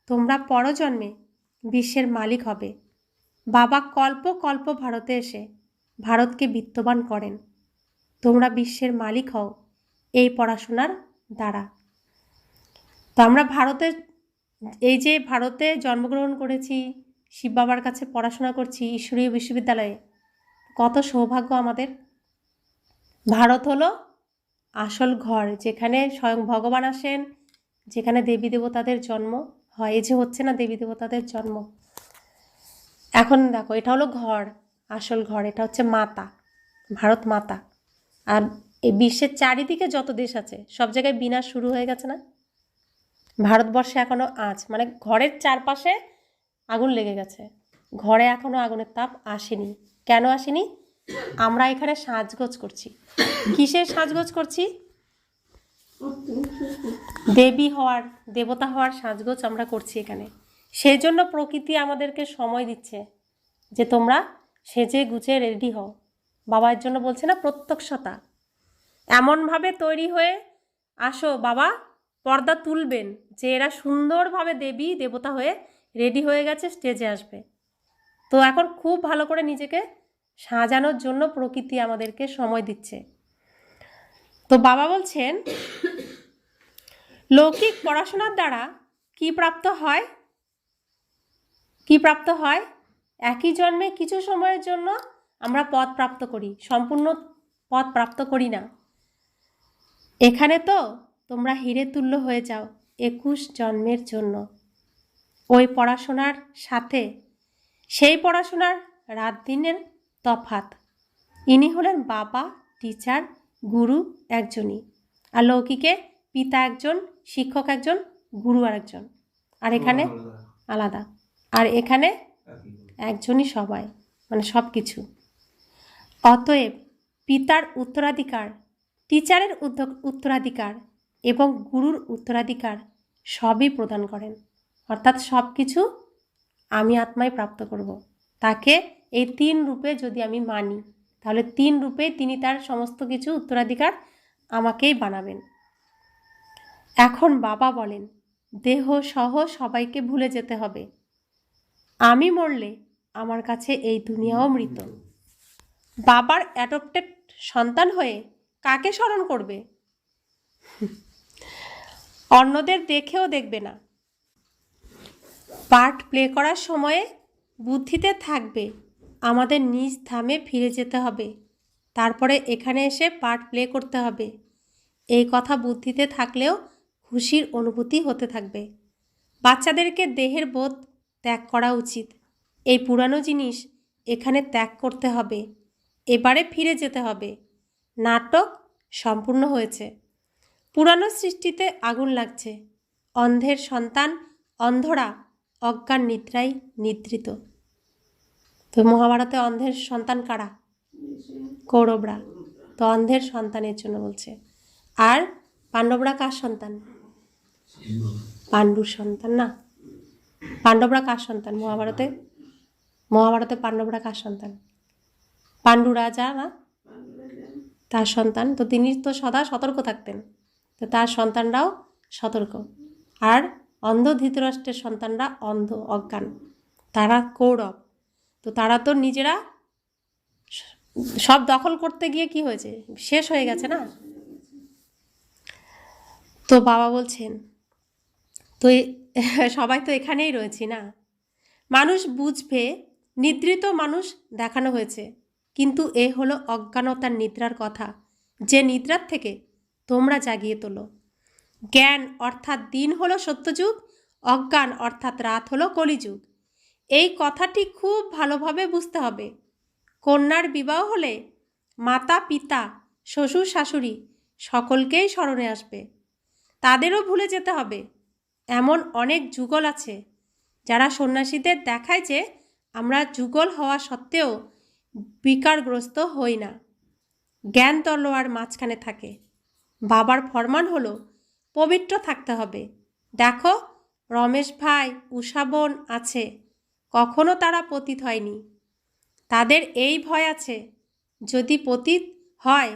তোমরা পরজন্মে বিশ্বের মালিক হবে। বাবা কল্প কল্প ভারতে এসে ভারতকে বিত্তবান করেন। তোমরা বিশ্বের মালিক হও এই পড়াশোনার দ্বারা। তো আমরা এই যে ভারতে জন্মগ্রহণ করেছি, শিব বাবার কাছে পড়াশোনা করছি ঈশ্বরীয় বিশ্ববিদ্যালয়ে, কত সৌভাগ্য আমাদের। ভারত হলো আসল ঘর, যেখানে স্বয়ং ভগবান আসেন, যেখানে দেবী দেবতাদের জন্ম হয়। এই যে হচ্ছে না দেবী দেবতাদের জন্ম, এখন দেখো এটা হলো ঘর, আসল ঘর। এটা হচ্ছে মাতা, ভারত মাতা। আর এই বিশ্বের চারিদিকে যত দেশ আছে সব জায়গায় বিনাশ শুরু হয়ে গেছে না? ভারতবর্ষে এখনও আঁচ, মানে ঘরের চারপাশে আগুন লেগে গেছে, ঘরে এখনও আগুনের তাপ আসেনি। কেন আসেনি? আমরা এখানে সাজগোজ করছি। কিসের সাজগোজ করছি? দেবী হওয়ার, দেবতা হওয়ার সাজগোজ আমরা করছি এখানে। সেই জন্য প্রকৃতি আমাদেরকে সময় দিচ্ছে যে তোমরা সেজে গুছে রেডি হও। বাবার জন্য বলছে না প্রত্যক্ষতা, এমনভাবে তৈরি হয়ে আসো, বাবা পর্দা তুলবেন যে এরা সুন্দরভাবে দেবী দেবতা হয়ে রেডি হয়ে গেছে, স্টেজে আসবে। তো এখন খুব ভালো করে নিজেকে সাজানোর জন্য প্রকৃতি আমাদেরকে সময় দিচ্ছে। তো বাবা বলছেন লৌকিক পড়াশোনার দ্বারা কি প্রাপ্ত হয়? কি প্রাপ্ত হয়? একই জন্মে কিছু সময়ের জন্য আমরা পদ প্রাপ্ত করি, সম্পূর্ণ পদ প্রাপ্ত করি না। এখানে তো তোমরা হিরে তুল্য হয়ে যাও 21 জন্মের জন্য। ওই পড়াশোনার সাথে সেই পড়াশোনার রাত দিনের তফাৎ। ইনি হলেন বাবা, টিচার, গুরু একজনই। আর লৌকিকে পিতা একজন, শিক্ষক একজন, গুরু আরেকজন। আর এখানে আলাদা। আর এখানে একজনই সবাই, মানে সব কিছু। অতএব পিতার উত্তরাধিকার, টিচারের উত্তরাধিকার এবং গুরুর উত্তরাধিকার সবই প্রদান করেন। অর্থাৎ সব কিছু আমি আত্মায় প্রাপ্ত করব। তাকে এই 3 রূপে যদি আমি মানি, তাহলে 3 রূপে তিনি তার সমস্ত কিছু উত্তরাধিকার আমাকেই বানাবেন। এখন বাবা বলেন দেহ সহ সবাইকে ভুলে যেতে হবে। আমি মরলে আমার কাছে এই দুনিয়াও মৃত। বাবার অ্যাডপ্টেড সন্তান হয়ে কাকে স্মরণ করবে? অন্যদের দেখেও দেখবে না। পার্ট প্লে করার সময়ে বুদ্ধিতে থাকবে আমাদের নিজ ধামে ফিরে যেতে হবে, তারপরে এখানে এসে পার্ট প্লে করতে হবে। এই কথা বুদ্ধিতে থাকলেও খুশির অনুভূতি হতে থাকবে। বাচ্চাদেরকে দেহের বোধ ত্যাগ করা উচিত। এই পুরানো জিনিস এখানে ত্যাগ করতে হবে, এবারে ফিরে যেতে হবে। নাটক সম্পূর্ণ হয়েছে। পুরানো সৃষ্টিতে আগুন লাগছে। অন্ধের সন্তান, অন্ধরা অজ্ঞান নিদ্রায় নিদ্রিত। তো মহাভারতে অন্ধের সন্তান কারা? কৌরবরা। তো অন্ধের সন্তানের জন্য বলছে। আর পাণ্ডবরা কার সন্তান? পাণ্ডুর সন্তান না? পাণ্ডবরা কার সন্তান মহাভারতে? মহাভারতে পাণ্ডবরা কার সন্তান? পাণ্ডু রাজা না, তার সন্তান। তো তিনি তো সদা সতর্ক থাকতেন, তো তার সন্তানরাও সতর্ক। আর অন্ধ ধৃতরাষ্ট্রের সন্তানরা অন্ধ, অজ্ঞান, তারা কৌরব। তো তারা তো নিজেরা সব দখল করতে গিয়ে কি হয়েছে, শেষ হয়ে গেছে না? তো বাবা বলছেন তো সবাই তো এখানেই রয়েছি না। মানুষ বুঝবে, নিদ্রিত মানুষ দেখানো হয়েছে, কিন্তু এ হলো অজ্ঞানতার নিদ্রার কথা। যে নিদ্রার থেকে তোমরা জাগিয়ে তোলো। জ্ঞান অর্থাৎ দিন হলো সত্যযুগ, অজ্ঞান অর্থাৎ রাত হলো কলিযুগ। এই কথাটি খুব ভালোভাবে বুঝতে হবে। কন্যার বিবাহ হলে মাতা পিতা শ্বশুর শাশুড়ি সকলকেই স্মরণে আসবে, তাদেরও ভুলে যেতে হবে। এমন অনেক যুগল আছে যারা সন্ন্যাসীদের দেখায় যে আমরা যুগল হওয়া সত্ত্বেও বিকারগ্রস্ত হই না। জ্ঞান তলোয়ার মাঝখানে থাকে। বাবার ফরমান হলো পবিত্র থাকতে হবে। দেখো, রমেশ ভাই উষা বোন আছে, কখনো তারা পতিত হয়নি। তাদের এই ভয় আছে, যদি পতিত হয়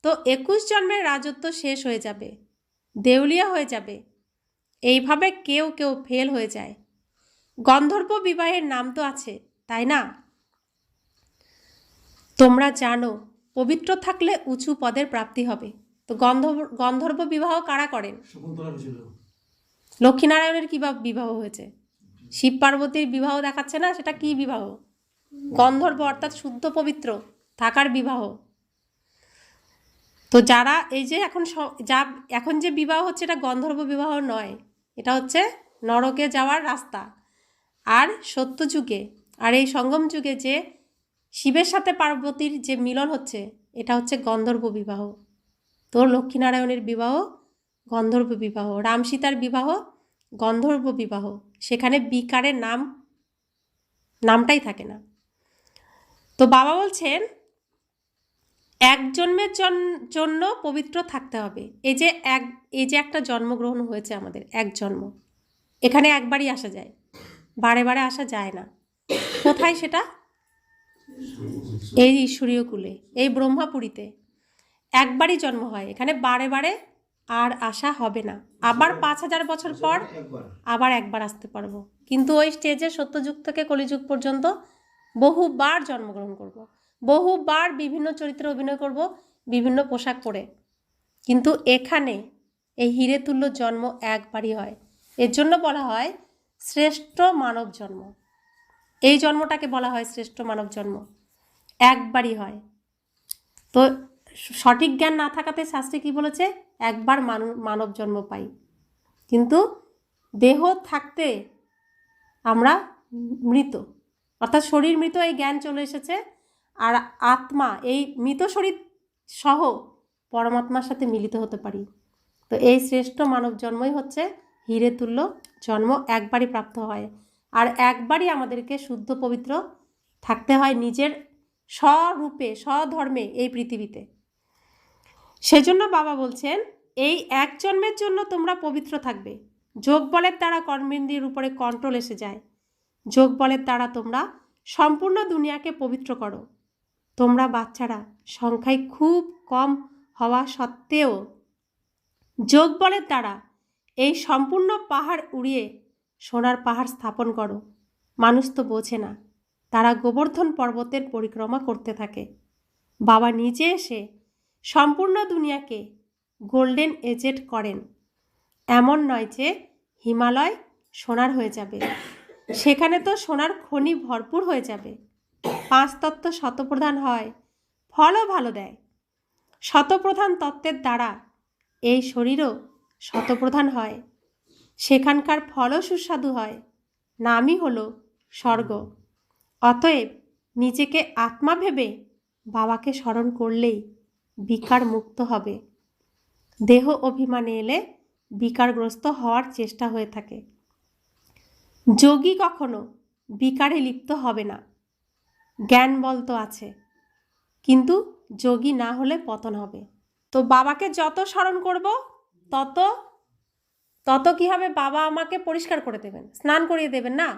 তো 21 জন্মের রাজত্ব শেষ হয়ে যাবে, দেউলিয়া হয়ে যাবে। এইভাবে কেউ কেউ ফেল হয়ে যায়। গন্ধর্ব বিবাহের নাম তো আছে, তাই না? তোমরা জানো পবিত্র থাকলে উঁচু পদের প্রাপ্তি হবে। তো গন্ধর্ব বিবাহ কারা করেন?
শকুন্তলা ছিল।
লক্ষ্মীনারায়ণের কী বিবাহ হয়েছে? শিব পার্বতীর বিবাহ দেখাচ্ছে না, সেটা কি বিবাহ? গন্ধর্ব অর্থাৎ শুদ্ধ পবিত্র থাকার বিবাহ। তো যারা এই যে এখন যে বিবাহ হচ্ছে, এটা গন্ধর্ব বিবাহ নয়, এটা হচ্ছে নরকে যাওয়ার রাস্তা। আর সত্যযুগে আর এই সঙ্গম যুগে যে শিবের সাথে পার্বতীর যে মিলন হচ্ছে, এটা হচ্ছে গন্ধর্ব বিবাহ। তো লক্ষ্মীনারায়ণের বিবাহ গন্ধর্ব বিবাহ, রাম সীতার বিবাহ গন্ধর্ব বিবাহ। সেখানে বিকারের নামটাই থাকে না। তো বাবা বলছেন এক জন্মের জন্য পবিত্র থাকতে হবে। এই যে একটা জন্মগ্রহণ হয়েছে আমাদের, এক জন্ম, এখানে একবারই আসা যায়, বারে বারে আসা যায় না। কোথায় সেটা? এই ঈশ্বরীয় কুলে, এই ব্রহ্মাপুরীতে একবারই জন্ম হয়। এখানে বারে বারে আর আসা হবে না। আবার 5000 বছর পর আবার একবার আসতে পারবো, কিন্তু ওই স্টেজে সত্যযুগ থেকে কলিযুগ পর্যন্ত বহুবার জন্মগ্রহণ করব, বহুবার বিভিন্ন চরিত্রে অভিনয় করব, বিভিন্ন পোশাক পরে। কিন্তু এখানে এই হিরে তুল্য জন্ম একবারই হয়। এর জন্য বলা হয় শ্রেষ্ঠ মানব জন্ম। এই জন্মটাকে বলা হয় শ্রেষ্ঠ মানব জন্ম, একবারই হয়। তো সঠিক জ্ঞান না থাকাতে শাস্ত্রে কি বলেছে? একবার মানব জন্ম পাই, কিন্তু দেহ থাকতে আমরা মৃত, অর্থাৎ শরীর মৃত, এই জ্ঞান চলে এসেছে। আর আত্মা এই মৃত শরীর সহ পরমাত্মার সাথে মিলিত হতে পারি। তো এই শ্রেষ্ঠ মানব জন্মই হচ্ছে হিরে তুল্য জন্ম, একবারই প্রাপ্ত হয়। আর একবারই আমাদেরকে শুদ্ধ পবিত্র থাকতে হয় নিজের স্বরূপে স্বধর্মে এই পৃথিবীতে। সেজন্য বাবা বলছেন এই এক জন্মের জন্য তোমরা পবিত্র থাকবে। যোগ বলের দ্বারা কর্মেন্দ্রিয়ের উপরে কন্ট্রোল এসে যায়। যোগ বলের দ্বারা তোমরা সম্পূর্ণ দুনিয়াকে পবিত্র করো। তোমরা বাচ্চারা সংখ্যায় খুব কম হওয়া সত্ত্বেও যোগ বলের দ্বারা এই সম্পূর্ণ পাহাড় উড়িয়ে সোনার পাহাড় স্থাপন করো। মানুষ তো বোঝে না, তারা গোবর্ধন পর্বতের পরিক্রমা করতে থাকে। বাবা নিজে এসে সম্পূর্ণ দুনিয়াকে গোল্ডেন এজেড করেন। এমন নয় যে হিমালয় সোনার হয়ে যাবে, সেখানে তো সোনার খনি ভরপুর হয়ে যাবে। 5 তত্ত্ব শতপ্রধান হয়, ফলও ভালো দেয়। শতপ্রধান তত্ত্বের দ্বারা এই শরীরও শতপ্রধান হয়, সেখানকার ফলও সুস্বাদু হয়, নামই হলো স্বর্গ। অতএব নিজেকে আত্মা ভেবে বাবাকে স্মরণ করলেই বিকার মুক্ত হবে। দেহ অভিমানে এলে বিকারগ্রস্ত হওয়ার চেষ্টা হয়ে থাকে। যোগী কখনো বিকারে লিপ্ত হবে না। জ্ঞান বল তো আছে, কিন্তু যোগী না হলে পতন হবে। তো বাবাকে যত স্মরণ করব তত তত কী হবে? বাবা আমাকে পরিষ্কার করে দেবেন, স্নান করিয়ে দেবেন না?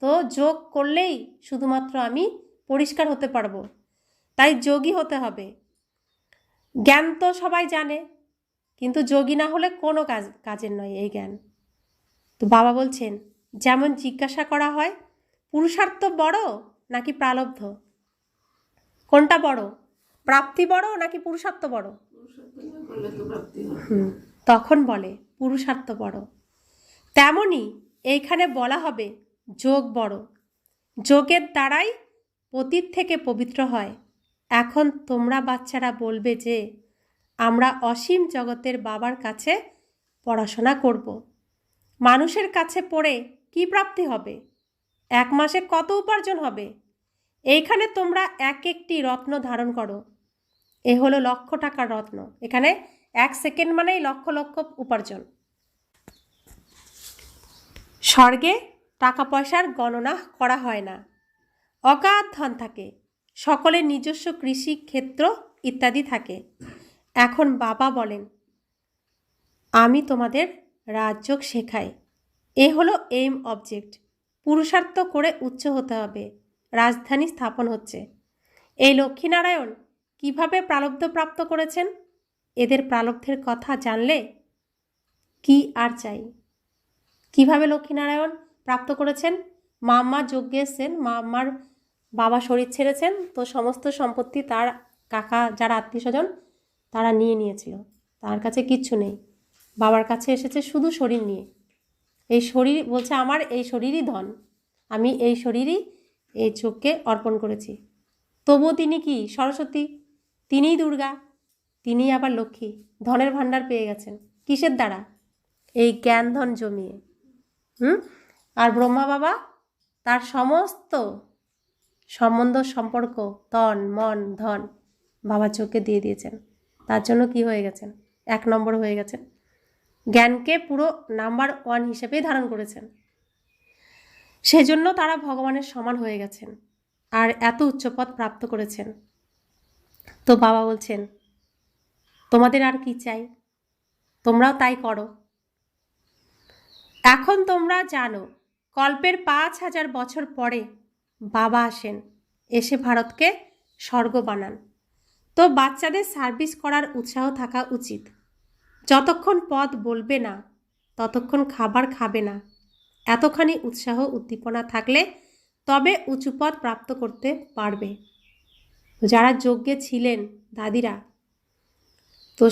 তো যোগ করলেই শুধুমাত্র আমি পরিষ্কার হতে পারবো, তাই যোগী হতে হবে। জ্ঞান তো সবাই জানে, কিন্তু যোগী না হলে কোনো কাজের নয় এই জ্ঞান। তো বাবা বলছেন যেমন জিজ্ঞাসা করা হয় পুরুষার্থ বড় নাকি প্রারব্ধ, কোনটা বড়? প্রাপ্তি বড় নাকি পুরুষার্থ বড়? তখন বলে পুরুষার্থ বড়। তেমনি এইখানে বলা হবে যোগ বড়। যোগের দ্বারাই পতিত থেকে পবিত্র হয়। এখন তোমরা বাচ্চারা বলবে যে আমরা অসীম জগতের বাবার কাছে পড়াশোনা করব। মানুষের কাছে পড়ে কি প্রাপ্তি হবে? 1 মাসে কত উপার্জন হবে? এইখানে তোমরা এক একটি রত্ন ধারণ করো। এ হলো লক্ষ টাকার রত্ন। এখানে 1 সেকেন্ড মানেই লক্ষ লক্ষ উপার্জন। স্বর্গে টাকা পয়সার গণনা করা হয় না, অগাধ ধন থাকে, সকলের নিজস্ব কৃষি ক্ষেত্র ইত্যাদি থাকে। এখন বাবা বলেন, আমি তোমাদের রাজযোগ শেখাই। এ হলো এইম অবজেক্ট। পুরুষার্থ করে উচ্চ হতে হবে। রাজধানী স্থাপন হচ্ছে। এই লক্ষ্মীনারায়ণ কিভাবে প্রারব্ধ প্রাপ্ত করেছেন? এদের প্রারব্ধের কথা জানলে কি আর চাই? কিভাবে লক্ষ্মীনারায়ণ প্রাপ্ত করেছেন? মাম্মা যজ্ঞে এসেছেন, মাম্মার বাবা শরীর ছেড়েছেন, তো সমস্ত সম্পত্তি তার কাকা যারা আত্মীয় স্বজন তারা নিয়ে নিয়েছিল। তার কাছে কিচ্ছু নেই। বাবার কাছে এসেছে শুধু শরীর নিয়ে। এই শরীর বলছে, আমার এই শরীরই ধন, আমি এই শরীরই এই যজ্ঞে অর্পণ করেছি। তবুও তিনি কি সরস্বতী? তিনিই দুর্গা, তিনিই আবার লক্ষ্মী। ধনের ভাণ্ডার পেয়ে গেছেন। কিসের দ্বারা? এই জ্ঞান ধন জমিয়ে। আর ব্রহ্মা বাবা তার সমস্ত সম্বন্ধ সম্পর্ক, তন মন ধন বাবার চোখে দিয়ে দিয়েছেন। তার জন্য কি হয়ে গেছেন? 1 নম্বর হয়ে গেছেন। জ্ঞানকে পুরো নাম্বার 1 হিসেবেই ধারণ করেছেন। সেজন্য তারা ভগবানের সমান হয়ে গেছেন আর এত উচ্চপদ প্রাপ্ত করেছেন। তো বাবা বলছেন, তোমাদের আর কি চাই? তোমরাও তাই করো। এখন তোমরা জানো, কল্পের 5000 বছর পরে বাবা আসেন, এসে ভারতকে স্বর্গ বানান। তো বাচ্চাদের সার্ভিস করার উৎসাহ থাকা উচিত। যতক্ষণ পদ বলবে না ততক্ষণ খাবার খাবে না। এতখানি উৎসাহ উদ্দীপনা থাকলে তবে উঁচু পদ প্রাপ্ত করতে পারবে। যারা যজ্ঞে ছিলেন দাদিরা, তো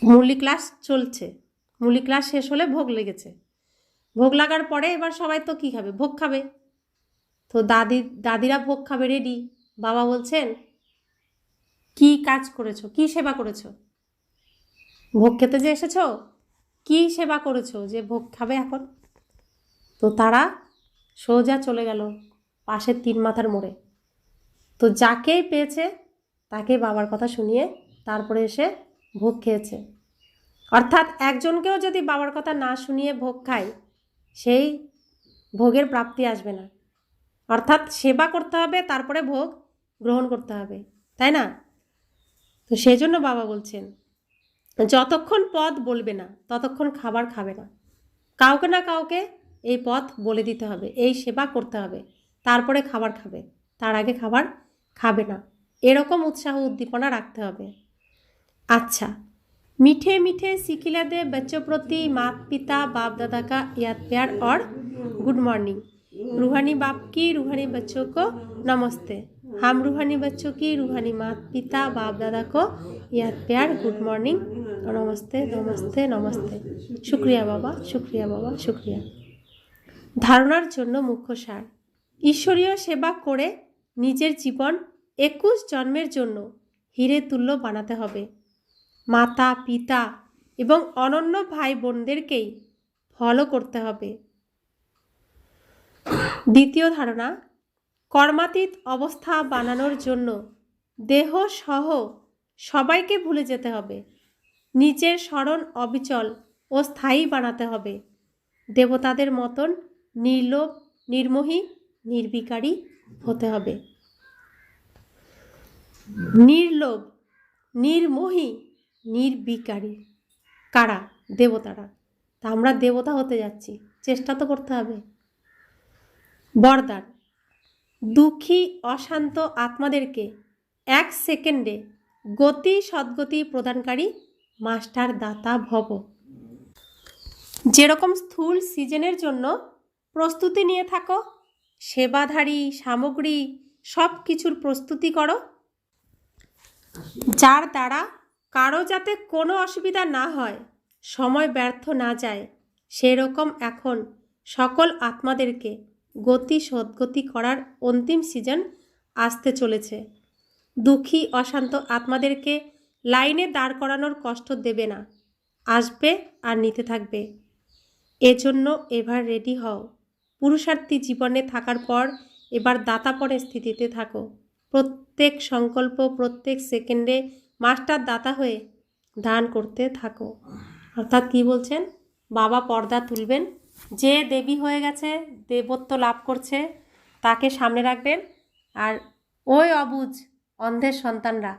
মূলি ক্লাস চলছে, মূলি ক্লাস শেষ হলে ভোগ লেগেছে। ভোগ লাগার পরে এবার সবাই তো কী খাবে? ভোগ খাবে। তো দাদিরা ভোগ খাবে রেডি। বাবা বলছেন, কি কাজ করেছো, কি সেবা করেছো? ভোগ খেতে যে এসেছো, কি সেবা করেছো যে ভোগ খাবে এখন? তো তারা সোজা চলে গেল পাশের 3 মাথার মোড়ে। তো যাকেই পেয়েছে তাকে বাবার কথা শুনিয়ে তারপরে এসে ভোগ খেয়েছে। অর্থাৎ একজনকেও যদি বাবার কথা না শুনিয়ে ভোগ খায়, সেই ভোগের প্রাপ্তি আসবে না। অর্থাৎ সেবা করতে হবে, তারপরে ভোগ গ্রহণ করতে হবে, তাই না? তো সেই জন্য বাবা বলছেন, যতক্ষণ পদ বলবে না ততক্ষণ খাবার খাবে না। কাউকে না কাউকে এই পথ বলে দিতে হবে, এই সেবা করতে হবে, তারপরে খাবার খাবে, তার আগে খাবার খাবে না। এরকম উৎসাহ উদ্দীপনা রাখতে হবে। अच्छा, मीठे मीठे सिखिला दे बच्चों प्रति माता पिता बाप दादा का याद प्यार और गुड मॉर्निंग। रूहानी बाप की रूहानी बच्चों को नमस्ते। हम रूहानी बच्चों की रूहानी माता पिता बाप दादा को याद प्यार गुड मॉर्निंग और नमस्ते नमस्ते नमस्ते। शुक्रिया बाबा, शुक्रिया बाबा, शुक्रिया। ধারণার জন্য মুখ্য সার, ঈশ্বরীয় সেবা করে নিজের জীবন 21 জন্মের জন্য হিরে তুল্য বানাতে হবে। মাতা পিতা এবং অনন্য ভাই বোনদেরকেই ফলো করতে হবে। দ্বিতীয় ধারণা, কর্মাতীত অবস্থা বানানোর জন্য দেহ সহ সবাইকে ভুলে যেতে হবে। নিজের স্মরণ অবিচল ও স্থায়ী বানাতে হবে। দেবতাদের মতন নির্লোভ, নির্মোহী, নির্বিকারী হতে হবে। নির্লোভ, নির্মোহী, নির্বিকারী কারা? দেবতারা। তা আমরা দেবতা হতে যাচ্ছি, চেষ্টা তো করতে হবে। বরদান, দুঃখী অশান্ত আত্মাদেরকে 1 সেকেন্ডে গতি সদ্গতি প্রদানকারী মাস্টার দাতা ভব। যেরকম স্থূল সিজনের জন্য প্রস্তুতি নিয়ে থাকো, সেবাধারী সামগ্রী সব কিছুর প্রস্তুতি করো, যার দ্বারা কারো যাতে কোনো অসুবিধা না হয়, সময় ব্যর্থ না যায়, সেরকম এখন সকল আত্মাদেরকে গতি সদ্গতি করার অন্তিম সিজন আসতে চলেছে। দুঃখী অশান্ত আত্মাদেরকে লাইনে দাঁড় করানোর কষ্ট দেবে না, আসবে আর নিতে থাকবে। এজন্য এবার রেডি হও। পুরুষার্থী জীবনে থাকার পর এবার দাতাপনের স্থিতিতে থাকো। প্রত্যেক সংকল্প, প্রত্যেক সেকেন্ডে মাস্টার দাতা হয়ে দান করতে থাকো। অর্থাৎ কি বলছেন, বাবা পর্দা তুলবেন, যে দেবী হয়ে গেছে, দেবত্ব লাভ করছে, তাকে সামনে রাখবেন। আর ওই অবুঝ অন্ধের সন্তানরা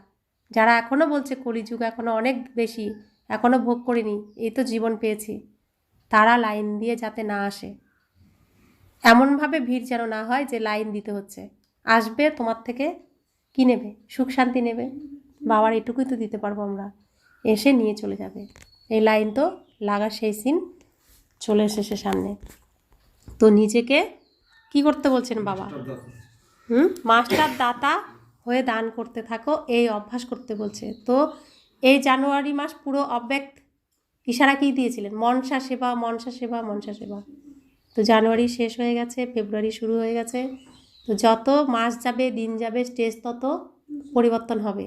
যারা এখনও বলছে কলিযুগ এখনও অনেক বেশি, এখনও ভোগ করিনি, এই তো জীবন পেয়েছি, তারা লাইন দিয়ে যাতে না আসে। এমনভাবে ভিড় যেন না হয় যে লাইন দিতে হচ্ছে। আসবে তোমার থেকে কি নেবে? সুখ শান্তি নেবে। বাবার এটুকুই তো দিতে পারবো আমরা, এসে নিয়ে চলে যাবে। এই লাইন তো লাগা সেই সিন চলে এসেছে সামনে। তো নিজেকে কি করতে বলছেন বাবা? মাস্টার দাতা হয়ে দান করতে থাকো, এই অভ্যাস করতে বলছে। তো এই জানুয়ারি মাস পুরো অব্যক্ত ইশারা কী দিয়েছিলেন? মনসা সেবা, মনসা সেবা, মনসা সেবা। তো জানুয়ারি শেষ হয়ে গেছে, ফেব্রুয়ারি শুরু হয়ে গেছে। তো যত মাস যাবে, দিন যাবে, স্টেজ তত পরিবর্তন হবে।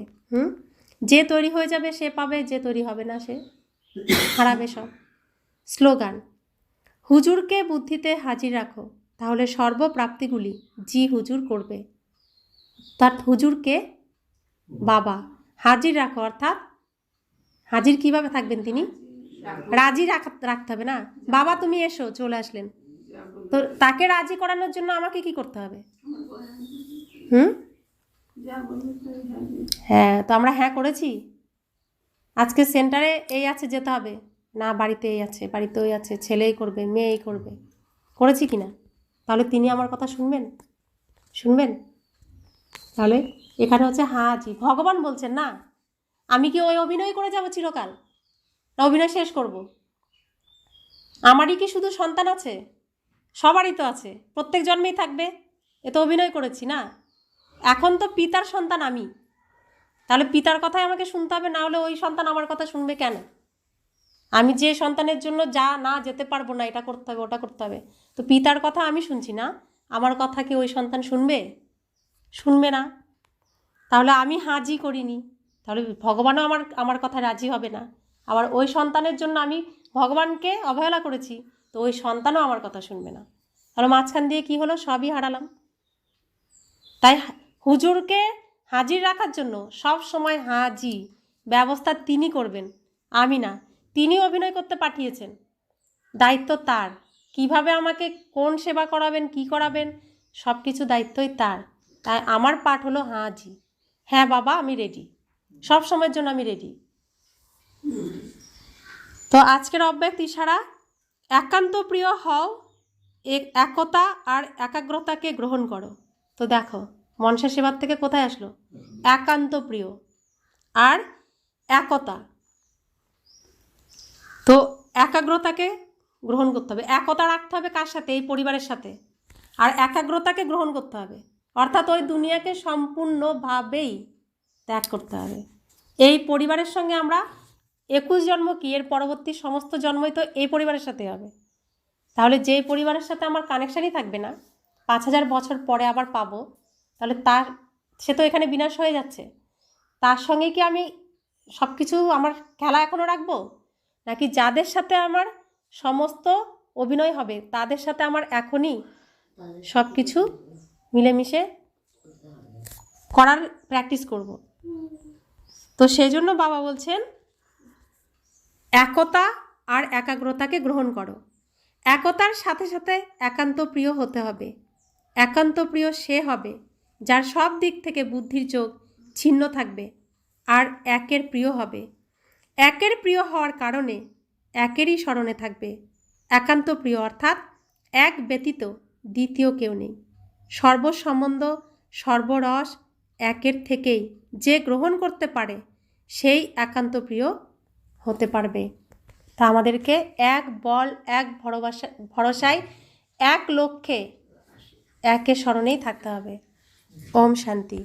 যে তৈরি হয়ে যাবে সে পাবে, যে তৈরি হবে না সে হারাবে সব। স্লোগান: হুজুরকে বুদ্ধিতে হাজির রাখো, তাহলে সর্বপ্রাপ্তিগুলি জি হুজুর করবে। অর্থাৎ হুজুরকে বাবা হাজির রাখো, অর্থাৎ হাজির কিভাবে থাকবেন তিনি? রাজি রাখতে হবে না? বাবা তুমি এসো, চলে আসলেন, তো তাকে রাজি করানোর জন্য আমাকে কি করতে হবে? হ্যাঁ, তো আমরা হ্যাঁ করেছি। আজকে সেন্টারে এই আছে, যেতে হবে না, বাড়িতে এই আছে, বাড়িতে ওই আছে, ছেলেই করবে, মেয়েই করবে, করেছি কি না? তাহলে তিনি আমার কথা শুনবেন? শুনবেন? তাহলে এখানে হচ্ছে হাজি, ভগবান বলছেন না। আমি কি ওই অভিনয় করে যাব চিরকাল, না অভিনয় শেষ করব? আমারই কি শুধু সন্তান আছে? সবারই তো আছে, প্রত্যেক জন্মেই থাকবে। এ তো অভিনয় করেছি না। এখন তো পিতার সন্তান আমি, তাহলে পিতার কথাই আমাকে শুনতে হবে, না হলে ওই সন্তান আমার কথা শুনবে কেন? আমি যে সন্তানের জন্য যা না যেতে পারবো না, এটা করতে হবে, ওটা করতে হবে, তো পিতার কথা আমি শুনছি না, আমার কথা কি ওই সন্তান শুনবে? শুনবে না। তাহলে আমি হাজি করিনি, তাহলে ভগবানও আমার কথায় রাজি হবে না। আবার ওই সন্তানের জন্য আমি ভগবানকে অবহেলা করেছি, তো ওই সন্তানও আমার কথা শুনবে না। তাহলে মাঝখান দিয়ে কি হলো? সবই হারালাম। তাই হুজুরকে হাজির রাখার জন্য সব সময় হাজি ব্যবস্থা তিনি করবেন, আমি না। তিনি অভিনয় করতে পাঠিয়েছেন, দায়িত্ব তার। কিভাবে আমাকে কোন সেবা করাবেন, কি করাবেন, সব কিছু দায়িত্বই তার। তাই আমার পাঠ হলো হাজি। হ্যাঁ বাবা, আমি রেডি, সব সময়ের জন্য আমি রেডি। তো আজকের অব্যক্ত ইশারা: একান্ত প্রিয় হও, একতা আর একাগ্রতাকে গ্রহণ করো। তো দেখো, মনসা সেবার থেকে কোথায় আসলো? একান্ত প্রিয় আর একতা। তো একাগ্রতাকে গ্রহণ করতে হবে, একতা রাখতে হবে কার সাথে? এই পরিবারের সাথে। আর একাগ্রতাকে গ্রহণ করতে হবে, অর্থাৎ ওই দুনিয়াকে সম্পূর্ণভাবেই ত্যাগ করতে হবে। এই পরিবারের সঙ্গে আমরা 21 জন্ম কি, এর পরবর্তী সমস্ত জন্মই তো এই পরিবারের সাথে হবে। তাহলে যেই পরিবারের সাথে আমার কানেকশানই থাকবে না, 5000 বছর পরে আবার পাবো, তাহলে সে তো এখানে বিনাশ হয়ে যাচ্ছে। তার সঙ্গে কি আমি সব কিছু আমার খেলা এখনও রাখবো? নাকি যাদের সাথে আমার সমস্ত অভিনয় হবে তাদের সাথে আমার এখনই সব কিছু মিলেমিশে করার প্র্যাকটিস করব? তো সেই জন্য বাবা বলছেন একতা আর একাগ্রতাকে গ্রহণ করো। একতার সাথে সাথে একান্ত প্রিয় হতে হবে। একান্ত প্রিয় সে হবে যার সব দিক থেকে বুদ্ধির চোখ ছিন্ন থাকবে, আর একের প্রিয় হবে। একের প্রিয় হওয়ার কারণে একেরই স্মরণে থাকবে। একান্ত প্রিয় অর্থাৎ এক ব্যতীত দ্বিতীয় কেউ নেই। সর্বসম্বন্ধ, সর্বরস একের থেকেই যে গ্রহণ করতে পারে সেই একান্ত প্রিয় হতে পারবে। তা আমাদেরকে এক বল, এক ভরসায়, এক লক্ষ্যে, একের স্মরণেই থাকতে হবে। ওম শান্তি।